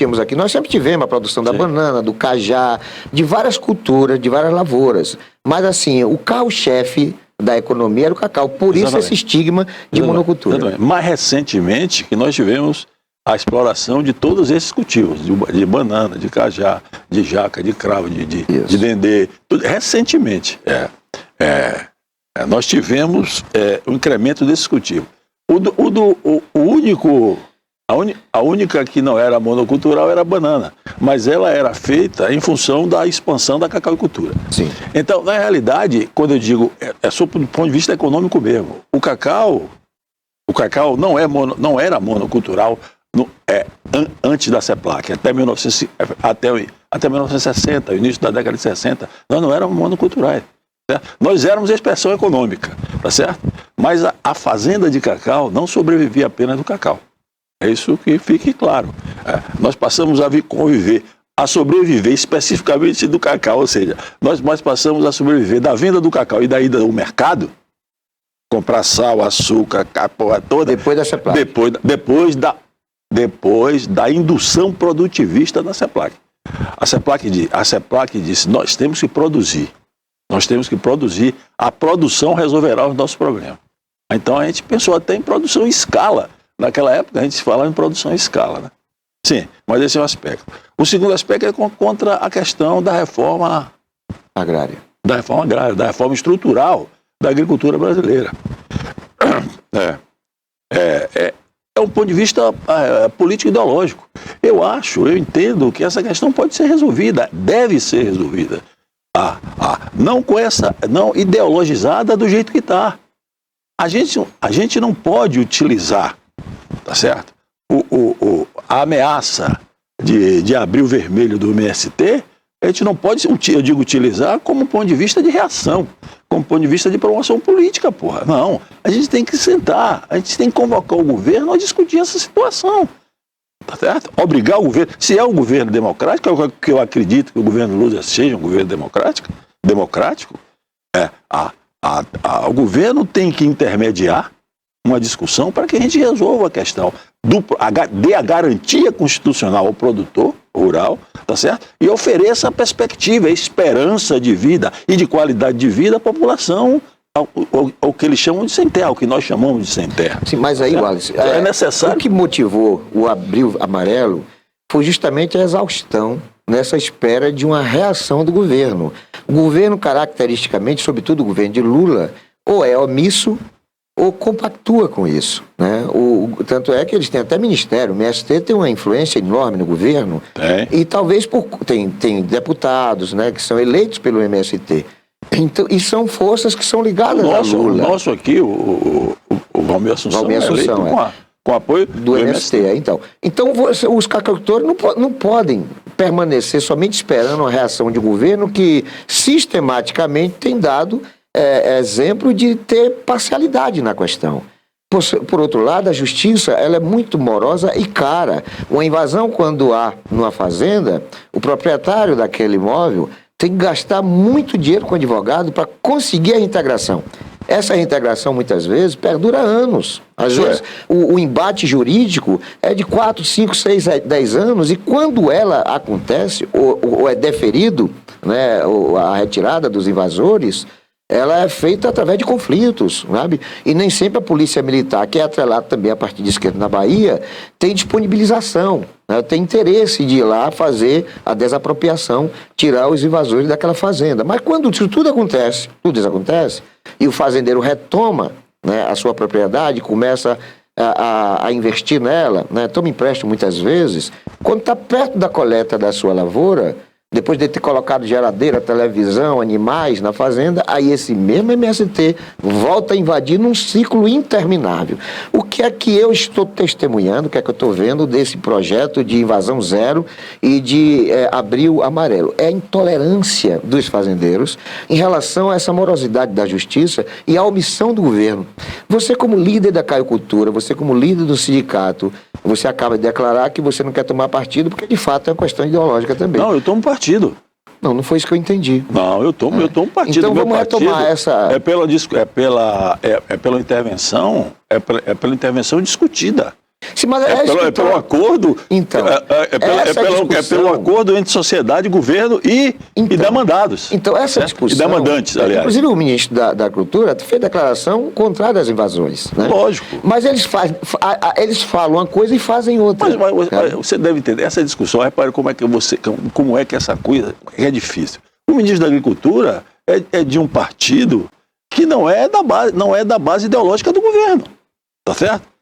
sempre tivemos a produção da banana, do cajá, de várias culturas, de várias lavouras. Mas assim, o carro-chefe da economia era o cacau, por isso esse estigma de monocultura. Mais recentemente, que nós tivemos a exploração de todos esses cultivos, de banana, de cajá, de jaca, de cravo, de dendê, tudo. Recentemente, nós tivemos um incremento desses cultivos. A única que não era monocultural era a banana, mas ela era feita em função da expansão da cacauicultura. Sim. Então, na realidade, quando eu digo, só do ponto de vista econômico mesmo, o cacau não era monocultural antes da CEPLAC, até 1960, o início da década de 60, nós não éramos monoculturais. Certo? Nós éramos expressão econômica, tá certo? Mas a fazenda de cacau não sobrevivia apenas do cacau. É isso que fique claro. Nós passamos a sobreviver especificamente do cacau, ou seja, nós passamos a sobreviver da venda do cacau e daí do mercado, comprar sal, açúcar, a porra toda. Depois da CEPLAC. Depois da indução produtivista da CEPLAC. A CEPLAC disse, nós temos que produzir. Nós temos que produzir, a produção resolverá os nossos problemas. Então a gente pensou até em produção em escala. Naquela época a gente se falava em produção em escala, né? Sim, mas esse é um aspecto. O segundo aspecto é contra a questão da reforma agrária. Da reforma estrutural da agricultura brasileira. É um ponto de vista político ideológico. Eu entendo que essa questão pode ser resolvida, deve ser resolvida. Não ideologizada do jeito que está. A gente não pode utilizar, tá certo? A ameaça de Abril Vermelho do MST, a gente não pode, utilizar como ponto de vista de reação, como ponto de vista de promoção política, porra. Não, a gente tem que sentar, a gente tem que convocar o governo a discutir essa situação. Tá certo? Obrigar o governo, se é um governo democrático, que eu acredito que o governo Lula seja um governo democrático, o governo tem que intermediar uma discussão para que a gente resolva a questão, dê a garantia constitucional ao produtor rural, tá certo? E ofereça a perspectiva, a esperança de vida e de qualidade de vida à população, ao que eles chamam de sem terra, o que nós chamamos de sem terra. Sim, mas aí, Wallace, é necessário. O que motivou o Abril Amarelo foi justamente a exaustão nessa espera de uma reação do governo. O governo, caracteristicamente, sobretudo o governo de Lula, ou é omisso ou compactua com isso, né? Tanto é que eles têm até ministério, o MST tem uma influência enorme no governo, e talvez tem deputados, né, que são eleitos pelo MST. Então, e são forças que são ligadas a Lula. O nosso aqui, o Valmir Assunção, Com apoio do MST. Então os cacauitores não podem permanecer somente esperando uma reação de governo que sistematicamente tem dado exemplo de ter parcialidade na questão. Por outro lado, a justiça ela é muito morosa e cara. Uma invasão, quando há numa fazenda, o proprietário daquele imóvel tem que gastar muito dinheiro com o advogado para conseguir a reintegração. Essa reintegração, muitas vezes, perdura anos. Às vezes, o embate jurídico é de 4, 5, 6, 10 anos, e quando ela acontece, ou é deferido, né, a retirada dos invasores, ela é feita através de conflitos, sabe? E nem sempre a polícia militar, que é atrelada também a partido de esquerda na Bahia, tem disponibilização, né? Tem interesse de ir lá fazer a desapropriação, tirar os invasores daquela fazenda. Mas quando isso tudo acontece, e o fazendeiro retoma, né, a sua propriedade, começa a investir nela, né, toma empréstimo muitas vezes, quando está perto da coleta da sua lavoura, depois de ter colocado geladeira, televisão, animais na fazenda, aí esse mesmo MST volta a invadir num ciclo interminável. O que é que eu estou testemunhando, o que é que eu estou vendo desse projeto de invasão zero e de abril amarelo? É a intolerância dos fazendeiros em relação a essa morosidade da justiça e a omissão do governo. Você, como líder da caicultura, você como líder do sindicato, você acaba de declarar que você não quer tomar partido, porque de fato é uma questão ideológica também. Não, eu tomo partido. Não foi isso que eu entendi. Não, eu tomo partido. Então vamos retomar essa... É pela intervenção, é pela intervenção discutida. Sim, mas é pelo acordo. Então, é pelo acordo entre sociedade, governo e demandados. Então, essa discussão... E demandantes, aliás. Inclusive, o ministro da Cultura fez declaração contrária às invasões. Né? Lógico. Mas eles falam uma coisa e fazem outra. Mas você deve entender, essa discussão, repare como é que essa coisa é difícil. O ministro da Agricultura é de um partido que não é da base ideológica do governo. Tá certo?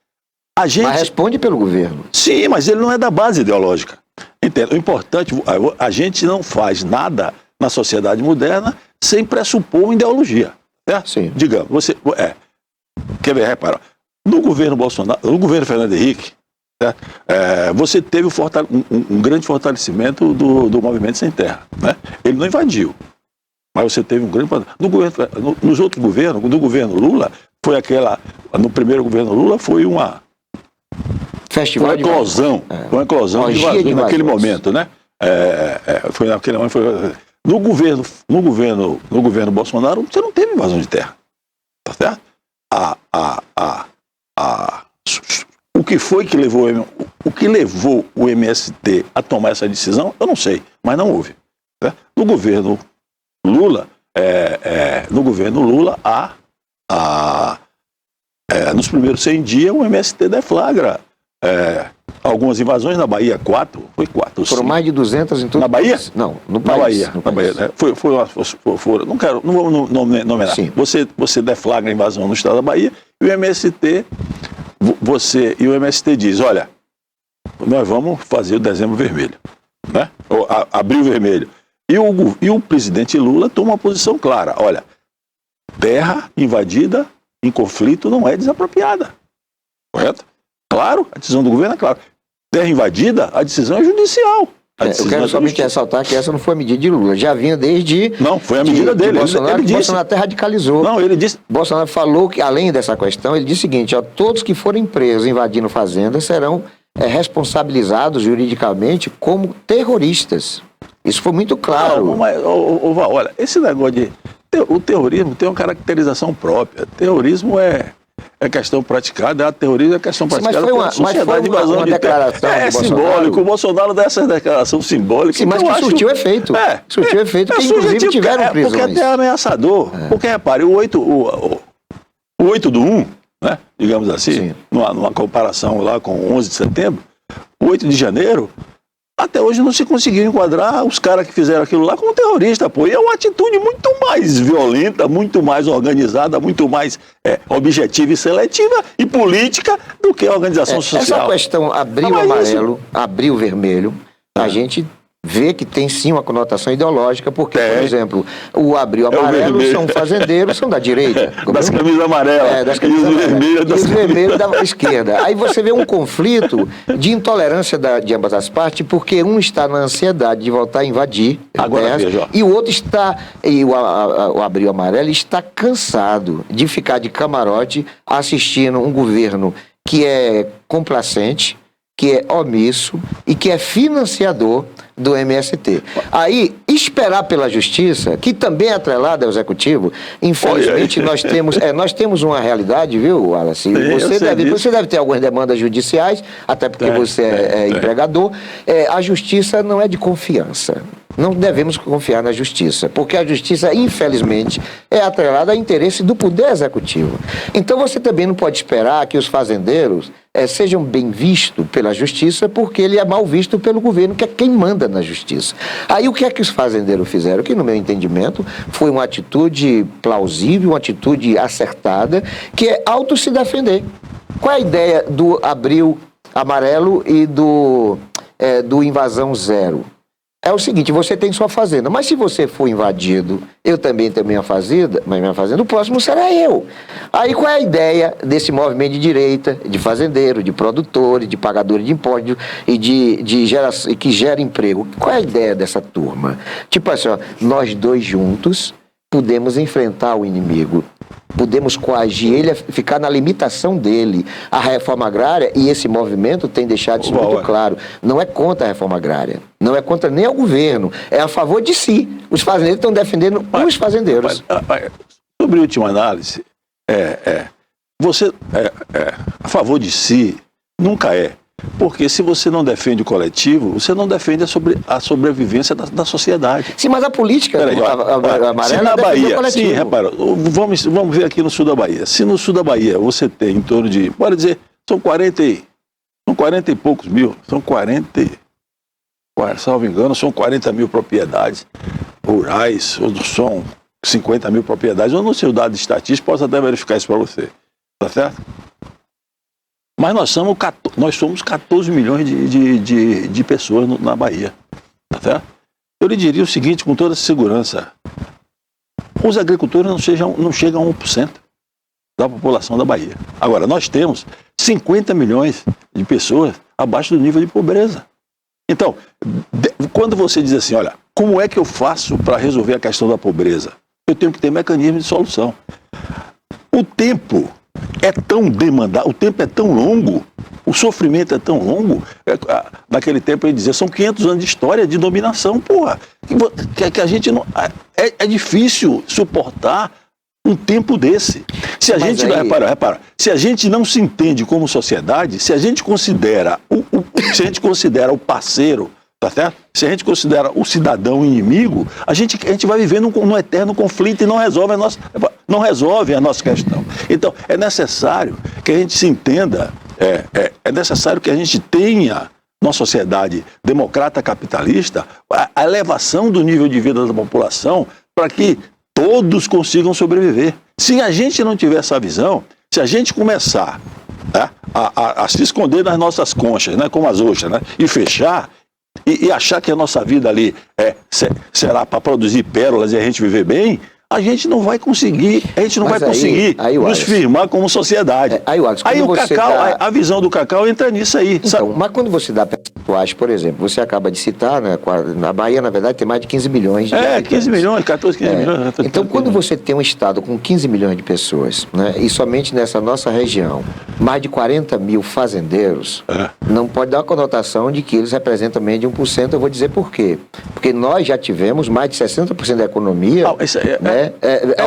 Mas responde pelo governo. Sim, mas ele não é da base ideológica. Entende? O importante, a gente não faz nada na sociedade moderna sem pressupor uma ideologia. Certo? Sim. Digamos, quer ver, repara, no governo Bolsonaro, no governo Fernando Henrique, você teve um grande fortalecimento do movimento sem terra. Né? Ele não invadiu, mas você teve um grande... Nos outros governos, no governo Lula, no primeiro governo Lula, foi uma eclosão. Uma eclosão naquele momento, né? Foi naquele momento. No governo Bolsonaro, você não teve invasão de terra. Tá certo? O que foi que levou o MST a tomar essa decisão, eu não sei, mas não houve. Certo? No governo Lula, nos primeiros 100 dias, o MST deflagra algumas invasões na Bahia, 4. Foram mais de 200 em todo Na Bahia? Não, no país. Na Bahia, né? Não vou nomear. Você deflagra a invasão no estado da Bahia e o MST diz, olha, nós vamos fazer o dezembro vermelho, né? Ou abril vermelho. E o presidente Lula toma uma posição clara, olha, terra invadida em conflito não é desapropriada, correto? Claro, a decisão do governo é clara. Terra invadida, a decisão é judicial. Eu quero somente ressaltar que essa não foi a medida de Lula. Já vinha desde... Não, foi a medida dele. Bolsonaro, Bolsonaro até radicalizou. Não, ele disse... Bolsonaro falou que, além dessa questão, ele disse o seguinte, todos que forem presos invadindo fazendas serão responsabilizados juridicamente como terroristas. Isso foi muito claro. Não, mas, olha, esse negócio de... O terrorismo tem uma caracterização própria. Terrorismo é questão praticada, terrorismo é questão praticada. Mas foi uma declaração de simbólico. O Bolsonaro dá essa declaração simbólica. Sim, mas que surtiu efeito. Surtiu efeito, que inclusive tiveram prisões. Porque até é ameaçador. Porque, repare, o 8 do 1, né, digamos assim, numa comparação lá com o 11 de setembro, o 8 de janeiro, até hoje não se conseguiu enquadrar os caras que fizeram aquilo lá como terrorista, pô. E é uma atitude muito mais violenta, muito mais organizada, muito mais objetiva e seletiva e política do que a organização social. Essa questão abril amarelo, abril vermelho, a gente vê que tem sim uma conotação ideológica, porque, por exemplo, o Abril Amarelo são fazendeiros, são da direita. Das camisas amarelas. Das camisas amarelas. E os vermelhos da esquerda. Aí você vê um conflito de intolerância de ambas as partes, porque um está na ansiedade de voltar a invadir agora veja, e o outro está, o Abril Amarelo está cansado de ficar de camarote assistindo um governo que é complacente, que é omisso e que é financiador do MST. Aí, esperar pela justiça, que também é atrelada ao executivo, infelizmente nós temos uma realidade, viu, Wallace? Você deve ter algumas demandas judiciais, até porque você é empregador. A justiça não é de confiança. Não devemos confiar na justiça, porque a justiça, infelizmente, é atrelada ao interesse do poder executivo. Então você também não pode esperar que os fazendeiros sejam bem vistos pela justiça, porque ele é mal visto pelo governo, que é quem manda na justiça. Aí o que é que os fazendeiros fizeram? Que, no meu entendimento, foi uma atitude plausível, uma atitude acertada, que é auto se defender. Qual é a ideia do Abril Amarelo e do Invasão Zero? É o seguinte, você tem sua fazenda, mas se você for invadido, eu também tenho minha fazenda, o próximo será eu. Aí qual é a ideia desse movimento de direita, de fazendeiro, de produtores, de pagadores de impostos e que gera emprego? Qual é a ideia dessa turma? Tipo assim, ó, nós dois juntos podemos enfrentar o inimigo. Podemos coagir ele a ficar na limitação dele. A reforma agrária, e esse movimento tem deixado isso muito claro, não é contra a reforma agrária, não é contra nem o governo, é a favor de si. Os fazendeiros estão defendendo os fazendeiros. Sobre a última análise, você a favor de si nunca é. Porque se você não defende o coletivo, você não defende a sobrevivência da sociedade. Sim, mas a política amarela se na Bahia, sim, repara, vamos ver aqui no sul da Bahia. Se no sul da Bahia você tem em torno de, pode dizer, são 40 e poucos mil, salvo engano, são 40 mil propriedades rurais, ou são 50 mil propriedades, eu não sei o dado estatístico, posso até verificar isso para você, tá certo? Mas nós somos 14 milhões de pessoas na Bahia. Tá certo? Eu lhe diria o seguinte, com toda segurança. Os agricultores não chegam a 1% da população da Bahia. Agora, nós temos 50 milhões de pessoas abaixo do nível de pobreza. Então, quando você diz assim, olha, como é que eu faço para resolver a questão da pobreza? Eu tenho que ter mecanismo de solução. O tempo é tão demandado, o tempo é tão longo, o sofrimento é tão longo, naquele tempo ele dizia, são 500 anos de história de dominação, porra, que a gente não, é difícil suportar um tempo desse. Se a gente não, repara, se a gente não se entende como sociedade, se a gente considera o parceiro, tá certo? Se a gente considera o cidadão inimigo, a gente vai vivendo num eterno conflito e não resolve a nossa questão. Então, é necessário que a gente se entenda, é necessário que a gente tenha, numa sociedade democrata capitalista, a elevação do nível de vida da população para que todos consigam sobreviver. Se a gente não tiver essa visão, se a gente começar a se esconder nas nossas conchas, né, como as ostras, né, e fechar, e achar que a nossa vida ali será para produzir pérolas e a gente viver bem, a gente não vai conseguir, nos firmar como sociedade. Aí o Cacau, a visão do Cacau entra nisso aí. Então, sabe? Mas quando você dá percentuais, por exemplo, você acaba de citar, né, na Bahia, na verdade, tem mais de 15 milhões de habitantes. 15 milhões, 14, 15 milhões. Então, quando você tem um estado com 15 milhões de pessoas, né, e somente nessa nossa região, mais de 40 mil fazendeiros, não pode dar uma conotação de que eles representam menos de 1%, eu vou dizer por quê. Porque nós já tivemos mais de 60% da economia,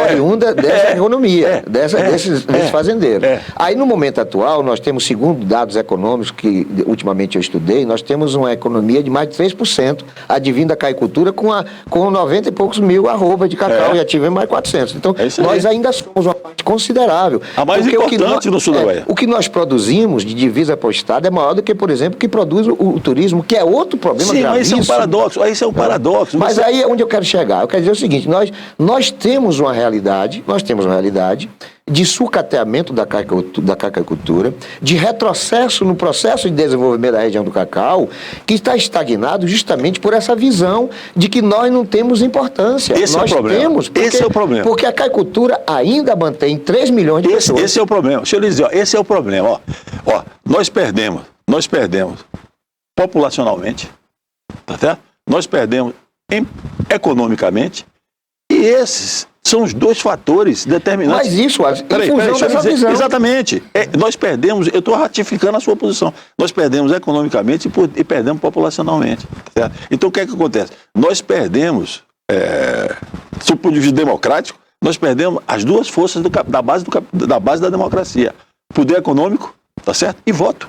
oriunda dessa economia, desses fazendeiros. Aí, no momento atual, nós temos, segundo dados econômicos que ultimamente eu estudei, nós temos uma economia de mais de 3%, advindo da caicultura, com 90 e poucos mil arroba de cacau, já tivemos mais 400. Então, nós ainda somos uma parte considerável. A mais importante no sul da Bahia. O que nós produzimos de divisa para o Estado é maior do que, por exemplo, o que produz o turismo, que é outro problema gravíssimo. Mas isso é um paradoxo. Mas aí é onde eu quero chegar. Eu quero dizer o seguinte, nós temos uma realidade de sucateamento da cacaicultura, de retrocesso no processo de desenvolvimento da região do cacau, que está estagnado justamente por essa visão de que nós não temos importância. Esse nós é o problema. temos, porque, esse é o problema. Porque a cacaicultura ainda mantém 3 milhões de pessoas. Esse é o problema. Deixa eu lhe dizer, esse é o problema. Ó, nós perdemos populacionalmente, tá certo? Nós perdemos economicamente, e esses são os dois fatores determinantes. Mas isso, em função dessa visão. Exatamente. Nós perdemos, eu estou ratificando a sua posição, nós perdemos economicamente e perdemos populacionalmente. Certo? Então o que é que acontece? Nós perdemos, do ponto de vista democrático, nós perdemos as duas forças da base da democracia. Poder econômico, tá certo? E voto.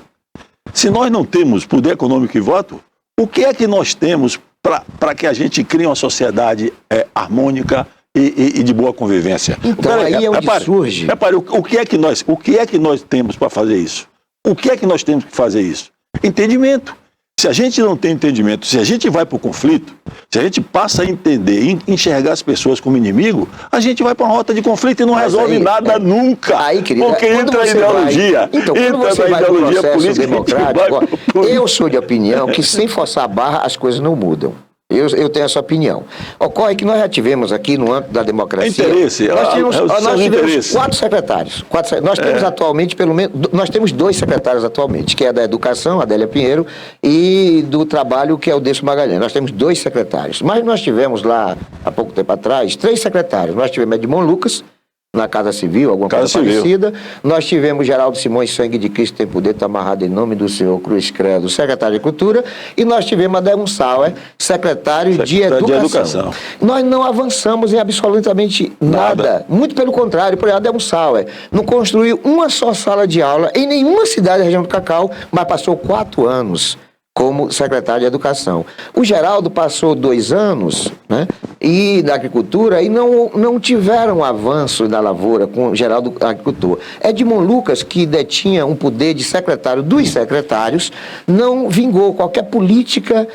Se nós não temos poder econômico e voto, o que é que nós temos para que a gente crie uma sociedade harmônica e de boa convivência? Então, aí é onde surge. Repare, o que é que nós temos para fazer isso? O que é que nós temos que fazer isso? Entendimento. Se a gente não tem entendimento, se a gente vai para o conflito, se a gente passa a entender, enxergar as pessoas como inimigo, a gente vai para uma rota de conflito e não resolve nada nunca. Aí, querido, porque entra a ideologia. Quando você vai para o processo democrático, eu sou de opinião que sem forçar a barra as coisas não mudam. Eu tenho essa opinião. Ocorre que nós já tivemos aqui no âmbito da democracia. Interesse. Nós tivemos 4 secretários. Nós temos atualmente, pelo menos, nós temos 2 secretários atualmente, que é da Educação, Adélia Pinheiro, e do Trabalho, que é o Décio Magalhães. Nós temos 2 secretários. Mas nós tivemos lá, há pouco tempo atrás, 3 secretários. Nós tivemos Edmond Lucas, na Casa Civil, alguma coisa parecida. Nós tivemos Geraldo Simões, Sangue de Cristo tem poder, está amarrado em nome do Senhor, Cruz Credo, secretário de Cultura, e nós tivemos Adelmo Sauer, secretário de Educação. Nós não avançamos em absolutamente nada. Muito pelo contrário, por exemplo, Adelmo Sauer não construiu uma só sala de aula em nenhuma cidade da região do Cacau, mas passou 4 anos como secretário de Educação. O Geraldo passou 2 anos, né, e da Agricultura, e não tiveram avanço na lavoura com o Geraldo Agricultor. Edmond Lucas, que detinha um poder de secretário dos secretários, não vingou qualquer política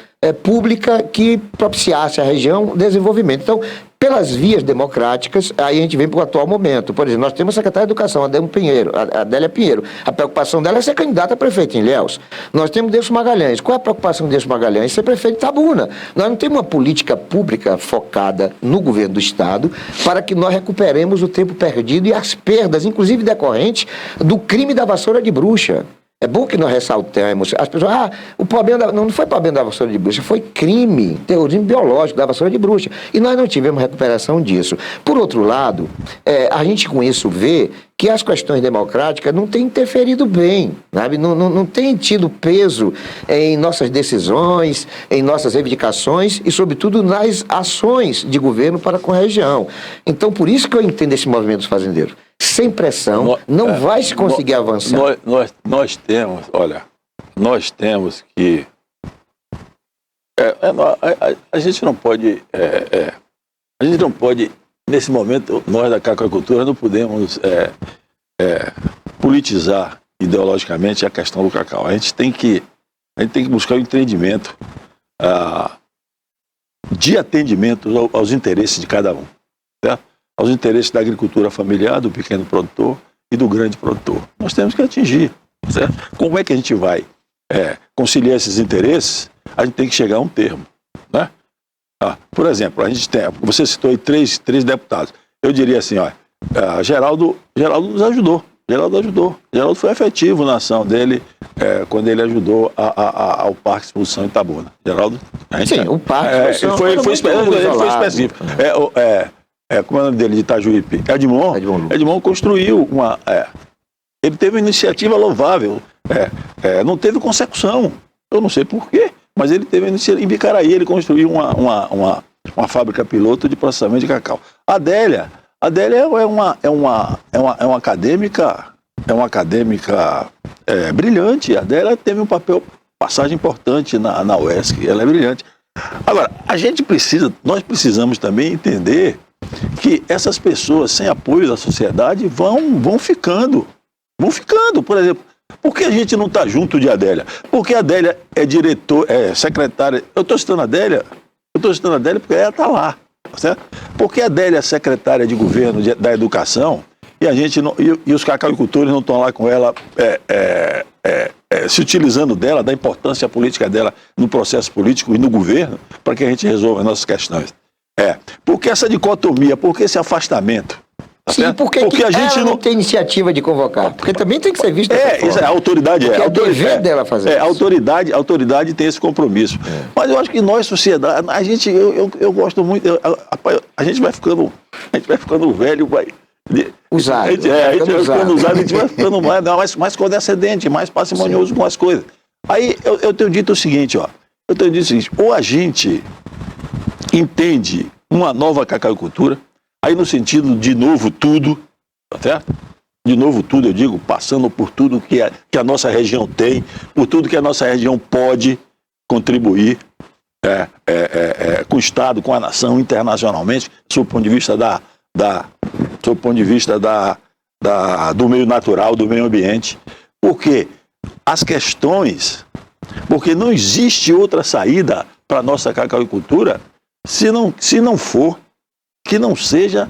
pública que propiciasse à região desenvolvimento. Então, pelas vias democráticas, aí a gente vem para o atual momento. Por exemplo, nós temos a secretária de Educação, Adélia Pinheiro. A preocupação dela é ser candidata a prefeito em Ilhéus. Nós temos Décio Magalhães. Qual é a preocupação de Décio Magalhães? Ser prefeito de Itabuna. Nós não temos uma política pública focada no governo do Estado para que nós recuperemos o tempo perdido e as perdas, inclusive decorrentes, do crime da vassoura de bruxa. É bom que nós ressaltemos. As pessoas, o problema não foi problema da vassoura de bruxa, foi crime, terrorismo biológico da vassoura de bruxa. E nós não tivemos recuperação disso. Por outro lado, a gente com isso vê que as questões democráticas não têm interferido bem, sabe? Não tem tido peso em nossas decisões, em nossas reivindicações e, sobretudo, nas ações de governo para com a região. Então, por isso que eu entendo esse movimento dos fazendeiros. Sem pressão, não vai se conseguir avançar. Nós temos que... a gente não pode... nesse momento, nós da cacauicultura não podemos politizar ideologicamente a questão do cacau. A gente tem que buscar o entendimento de atendimento aos interesses de cada um, certo? Aos interesses da agricultura familiar, do pequeno produtor e do grande produtor. Nós temos que atingir, certo? Como é que a gente vai conciliar esses interesses? A gente tem que chegar a um termo, né? Por exemplo, você citou aí três deputados. Eu diria assim, Geraldo nos ajudou. Geraldo foi efetivo na ação dele quando ele ajudou ao Parque Exposição Itabuna. Geraldo... o Parque Exposição foi específico. Como é o nome dele, de Itajuípe? Edmond construiu ele teve uma iniciativa louvável. Não teve consecução. Eu não sei porquê, mas ele teve uma iniciativa. Em Bicaraí, ele construiu uma fábrica piloto de processamento de cacau. A Adélia é uma acadêmica brilhante. A Adélia teve um passagem importante na UESC. Ela é brilhante. Agora, nós precisamos também entender que essas pessoas sem apoio da sociedade vão ficando. Por exemplo, por que a gente não está junto de Adélia? Porque a Adélia secretária. Eu estou citando a Adélia porque ela está lá, certo? Porque a Adélia é secretária de governo da educação e a gente não, e os cacauicultores não estão lá com ela se utilizando dela, da importância política dela no processo político e no governo para que a gente resolva as nossas questões. Porque essa dicotomia, porque esse afastamento? Sim, porque a gente não tem iniciativa de convocar. Porque também tem que ser visto dessa forma. Isso é a autoridade. Porque é o dever dela fazer isso. A autoridade tem esse compromisso. Mas eu acho que nós, sociedade, a gente, eu gosto muito, a gente vai ficando velho, vai... Usado. A gente vai ficando usado, a gente vai ficando mais condescendente, mais parcimonioso com as coisas. Aí eu tenho dito o seguinte, ou a gente entende uma nova cacauicultura, aí no sentido de novo tudo, tá certo? De novo tudo, eu digo, passando por tudo que a nossa região tem, por tudo que a nossa região pode contribuir com o Estado, com a nação, internacionalmente, sob o ponto de vista do meio natural, do meio ambiente. Porque porque não existe outra saída para a nossa cacauicultura se não for que não seja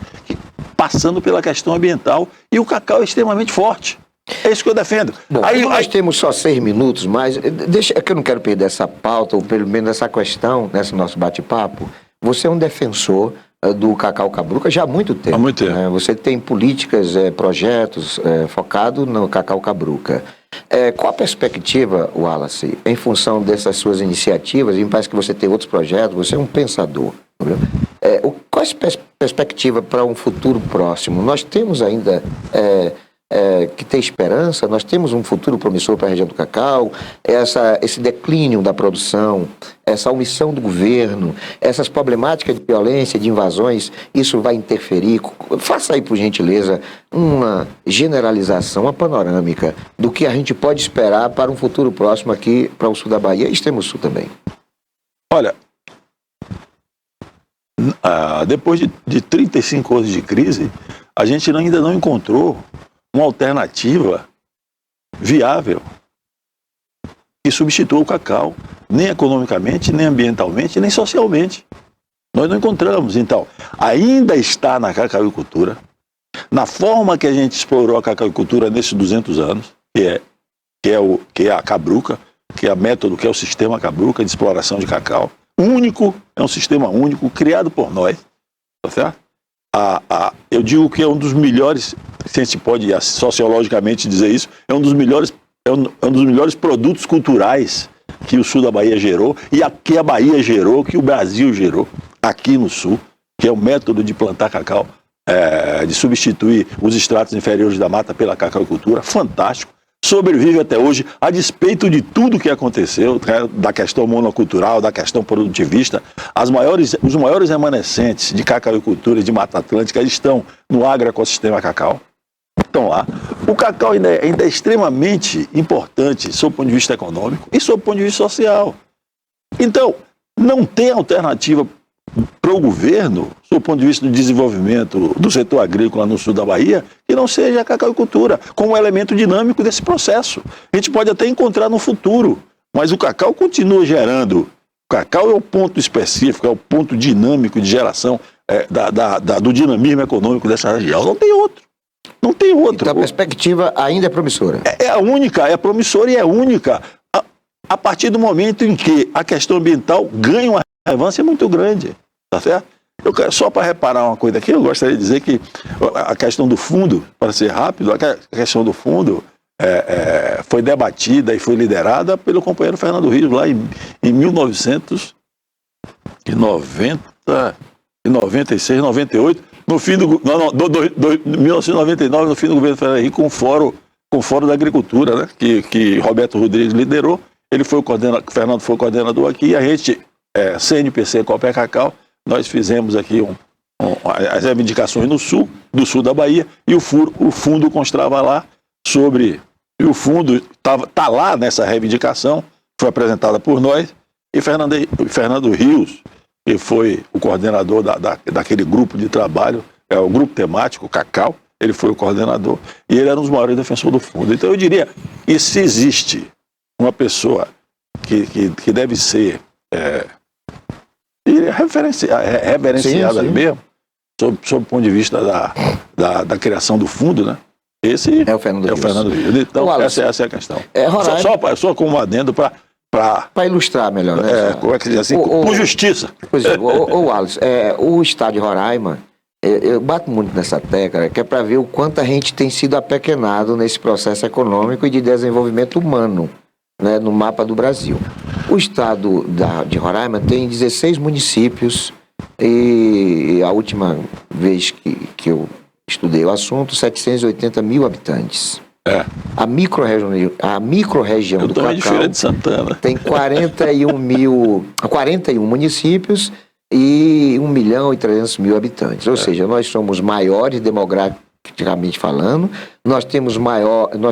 passando pela questão ambiental, e o cacau é extremamente forte. É isso que eu defendo. Bom, nós temos só 6 minutos, mas é que eu não quero perder essa pauta, ou pelo menos essa questão, nesse nosso bate-papo. Você é um defensor do cacau cabruca já há muito tempo. Há muito tempo. Você tem políticas, projetos focados no cacau cabruca. Qual a perspectiva, Wallace, em função dessas suas iniciativas? E me parece que você tem outros projetos, você é um pensador. Qual a perspectiva para um futuro próximo? Nós temos ainda que ter esperança, nós temos um futuro promissor para a região do cacau, esse declínio da produção, essa omissão do governo, essas problemáticas de violência, de invasões, isso vai interferir? Faça aí, por gentileza, uma generalização, uma panorâmica do que a gente pode esperar para um futuro próximo aqui para o sul da Bahia e extremo sul também. Olha, depois de 35 anos de crise, a gente ainda não encontrou uma alternativa viável que substitua o cacau, nem economicamente, nem ambientalmente, nem socialmente. Nós não encontramos. Então, ainda está na cacauicultura, na forma que a gente explorou a cacauicultura nesses 200 anos, que é a cabruca, que é o método, que é o sistema cabruca de exploração de cacau. Único, é um sistema único, criado por nós, tá certo? Eu digo que é um dos melhores, se a gente pode sociologicamente dizer isso, é um dos melhores produtos culturais que o sul da Bahia gerou, e que a Bahia gerou, que o Brasil gerou, aqui no sul, que é o método de plantar cacau, de substituir os estratos inferiores da mata pela cacauicultura, fantástico. Sobrevive até hoje, a despeito de tudo que aconteceu, da questão monocultural, da questão produtivista. Os maiores remanescentes de cacauicultura e de Mata Atlântica estão no agroecossistema cacau. Estão lá. O cacau ainda é extremamente importante sob o ponto de vista econômico e sob o ponto de vista social. Então, não tem alternativa para o governo, sob o ponto de vista do desenvolvimento do setor agrícola no sul da Bahia, que não seja a cacauicultura, como elemento dinâmico desse processo. A gente pode até encontrar no futuro, mas o cacau continua gerando. O cacau é o ponto específico, é o ponto dinâmico de geração do dinamismo econômico dessa região. Não tem outro. Não tem outro. Então a perspectiva ainda é promissora. É única, é promissora e é única. A partir do momento em que a questão ambiental ganha uma relevância muito grande, tá certo? Só para reparar uma coisa aqui, eu gostaria de dizer que a questão do fundo, para ser rápido, a questão do fundo foi debatida e foi liderada pelo companheiro Fernando Rios lá em 1996, 98, no fim 1999, no fim do governo Fernando Henrique, com o Fórum da Agricultura, né, que Roberto Rodrigues liderou. Fernando foi coordenador aqui, e a gente, CNPC Copa Cacau, nós fizemos aqui as reivindicações do sul da Bahia, e o fundo constava lá sobre... E o fundo está lá nessa reivindicação, foi apresentada por nós, e Fernando Rios, que foi o coordenador daquele grupo de trabalho, o grupo temático, Cacau, ele foi o coordenador, e ele era um dos maiores defensores do fundo. Então eu diria que se existe uma pessoa que deve ser reverenciada sim. mesmo, sob o ponto de vista da criação do fundo, né? Esse é o Fernando Rios. Então, essa é a questão. Só como um adendo para ilustrar melhor, né? Como é que diz assim? Com justiça. Pois é, Wallace, o estado de Roraima, eu bato muito nessa tecla, que é para ver o quanto a gente tem sido apequenado nesse processo econômico e de desenvolvimento humano, né, no mapa do Brasil. O estado de Roraima tem 16 municípios e a última vez que eu estudei o assunto, 780 mil habitantes. A micro-região do Cacau de Feira de Santana tem 41 municípios e 1.300.000 habitantes. Ou seja, nós somos maiores demograficamente falando, nós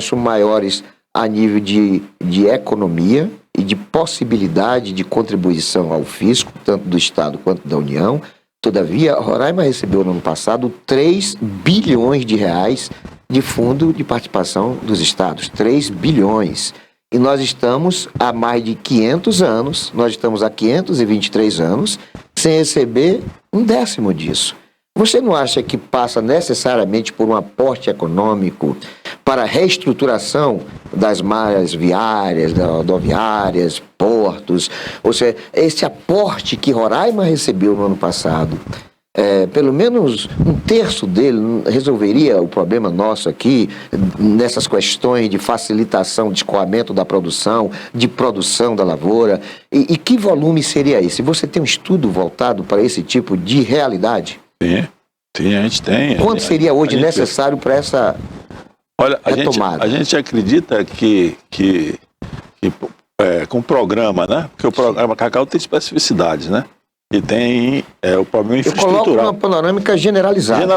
somos maiores a nível de economia e de possibilidade de contribuição ao fisco, tanto do Estado quanto da União. Todavia, Roraima recebeu no ano passado 3 bilhões de reais de fundo de participação dos estados. 3 bilhões. E nós estamos há mais de 500 anos, nós estamos há 523 anos, sem receber um décimo disso. Você não acha que passa necessariamente por um aporte econômico para a reestruturação das malhas viárias, rodoviárias, portos? Ou seja, esse aporte que Roraima recebeu no ano passado, pelo menos um terço dele resolveria o problema nosso aqui, nessas questões de facilitação, de escoamento da produção, de produção da lavoura. E que volume seria esse? Você tem um estudo voltado para esse tipo de realidade? Sim, a gente tem. Quanto seria hoje necessário para essa retomada? A gente acredita que com o programa, né? Porque o programa Cacau tem especificidades, né? E tem o problema infraestrutural. Eu coloco uma panorâmica generalizada.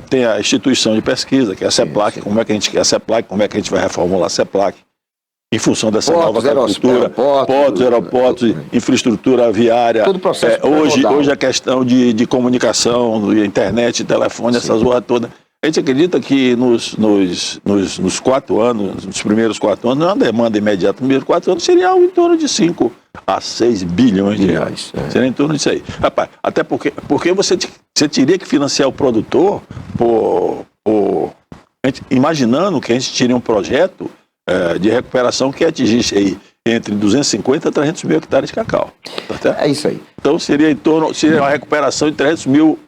Tem a instituição de pesquisa, que é a CEPLAC, como é que a gente vai reformular a CEPLAC em função dessa nova agricultura, portos, aeroportos, infraestrutura viária. Todo o processo hoje a questão de comunicação, de internet, telefone, essas horas todas. A gente acredita que nos 4 anos, nos primeiros 4 anos, não é uma demanda imediata, nos primeiros 4 anos seria algo em torno de 5 a 6 bilhões de reais. Seria em torno disso aí. Rapaz, até porque você teria que financiar o produtor imaginando que a gente teria um projeto de recuperação que atingisse aí entre 250 a 300 mil hectares de cacau. Tá? É isso aí. Então seria uma recuperação de 300 mil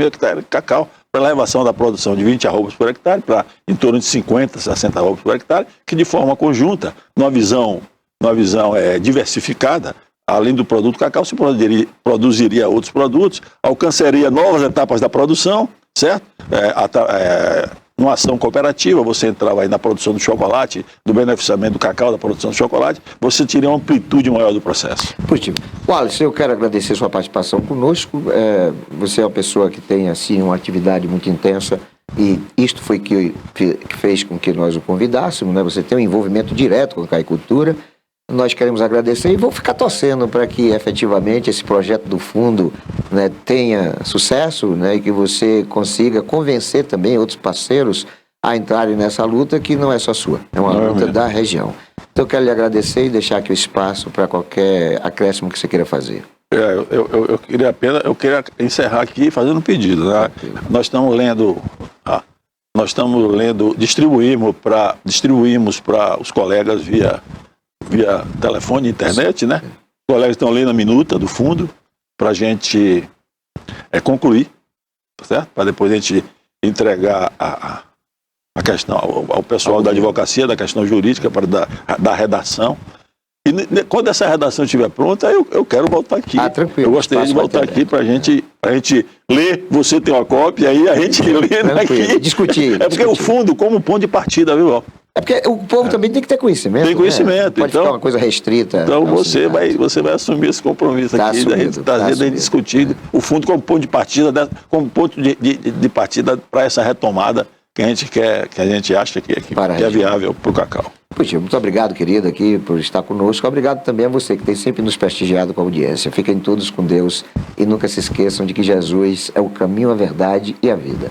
hectares de cacau, para elevação da produção de 20 arrobas por hectare para em torno de 50, 60 arrobas por hectare, que de forma conjunta, numa visão diversificada, além do produto cacau, se produziria outros produtos, alcançaria novas etapas da produção, certo? Numa ação cooperativa, você entrava aí na produção do chocolate, do beneficiamento do cacau, da produção do chocolate, você teria uma amplitude maior do processo. Positivo. Wallace, eu quero agradecer sua participação conosco. Você é uma pessoa que tem, assim, uma atividade muito intensa e isto foi que fez com que nós o convidássemos, né? Você tem um envolvimento direto com a caicultura. Nós queremos agradecer e vou ficar torcendo para que efetivamente esse projeto do fundo, né, tenha sucesso, né, e que você consiga convencer também outros parceiros a entrarem nessa luta que não é só sua, é uma luta da região. Então eu quero lhe agradecer e deixar aqui o espaço para qualquer acréscimo que você queira fazer. Eu queria encerrar aqui fazendo um pedido, né? Nós estamos lendo, distribuímos para os colegas via telefone e internet, né? Os colegas estão lendo a minuta do fundo para a gente concluir, tá certo? Para depois a gente entregar a questão ao pessoal da advocacia, da questão jurídica, para da redação. E quando essa redação estiver pronta, eu quero voltar aqui. Tranquilo. Eu gostaria de voltar aqui para a gente ler, você tem uma cópia, aí a gente lê aqui. Discutir. Porque o fundo como ponto de partida, viu, Val? É porque o povo também tem que ter conhecimento. Tem conhecimento. Né? Pode ficar uma coisa restrita. Então você vai assumir esse compromisso aqui, da gente trazer, discutindo o fundo como ponto de partida, como ponto de partida para essa retomada que a gente quer, que a gente acha que é viável para o cacau. Puxa, muito obrigado, querido, aqui por estar conosco. Obrigado também a você que tem sempre nos prestigiado com a audiência. Fiquem todos com Deus e nunca se esqueçam de que Jesus é o caminho, a verdade e a vida.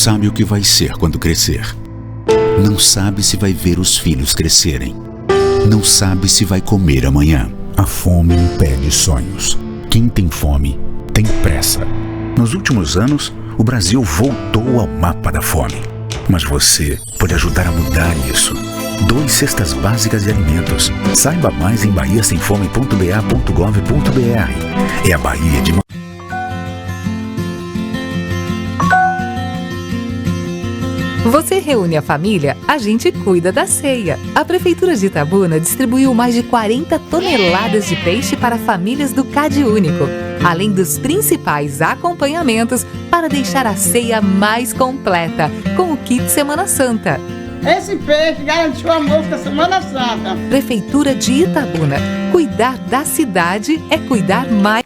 sabe o que vai ser quando crescer. Não sabe se vai ver os filhos crescerem. Não sabe se vai comer amanhã. A fome impede sonhos. Quem tem fome tem pressa. Nos últimos anos, o Brasil voltou ao mapa da fome. Mas você pode ajudar a mudar isso. Doe cestas básicas de alimentos. Saiba mais em bahiasemfome.ba.gov.br. É a Bahia de... Você reúne a família, a gente cuida da ceia. A Prefeitura de Itabuna distribuiu mais de 40 toneladas de peixe para famílias do CAD Único, além dos principais acompanhamentos para deixar a ceia mais completa, com o kit Semana Santa. Esse peixe garantiu a moça da Semana Santa. Prefeitura de Itabuna. Cuidar da cidade é cuidar mais...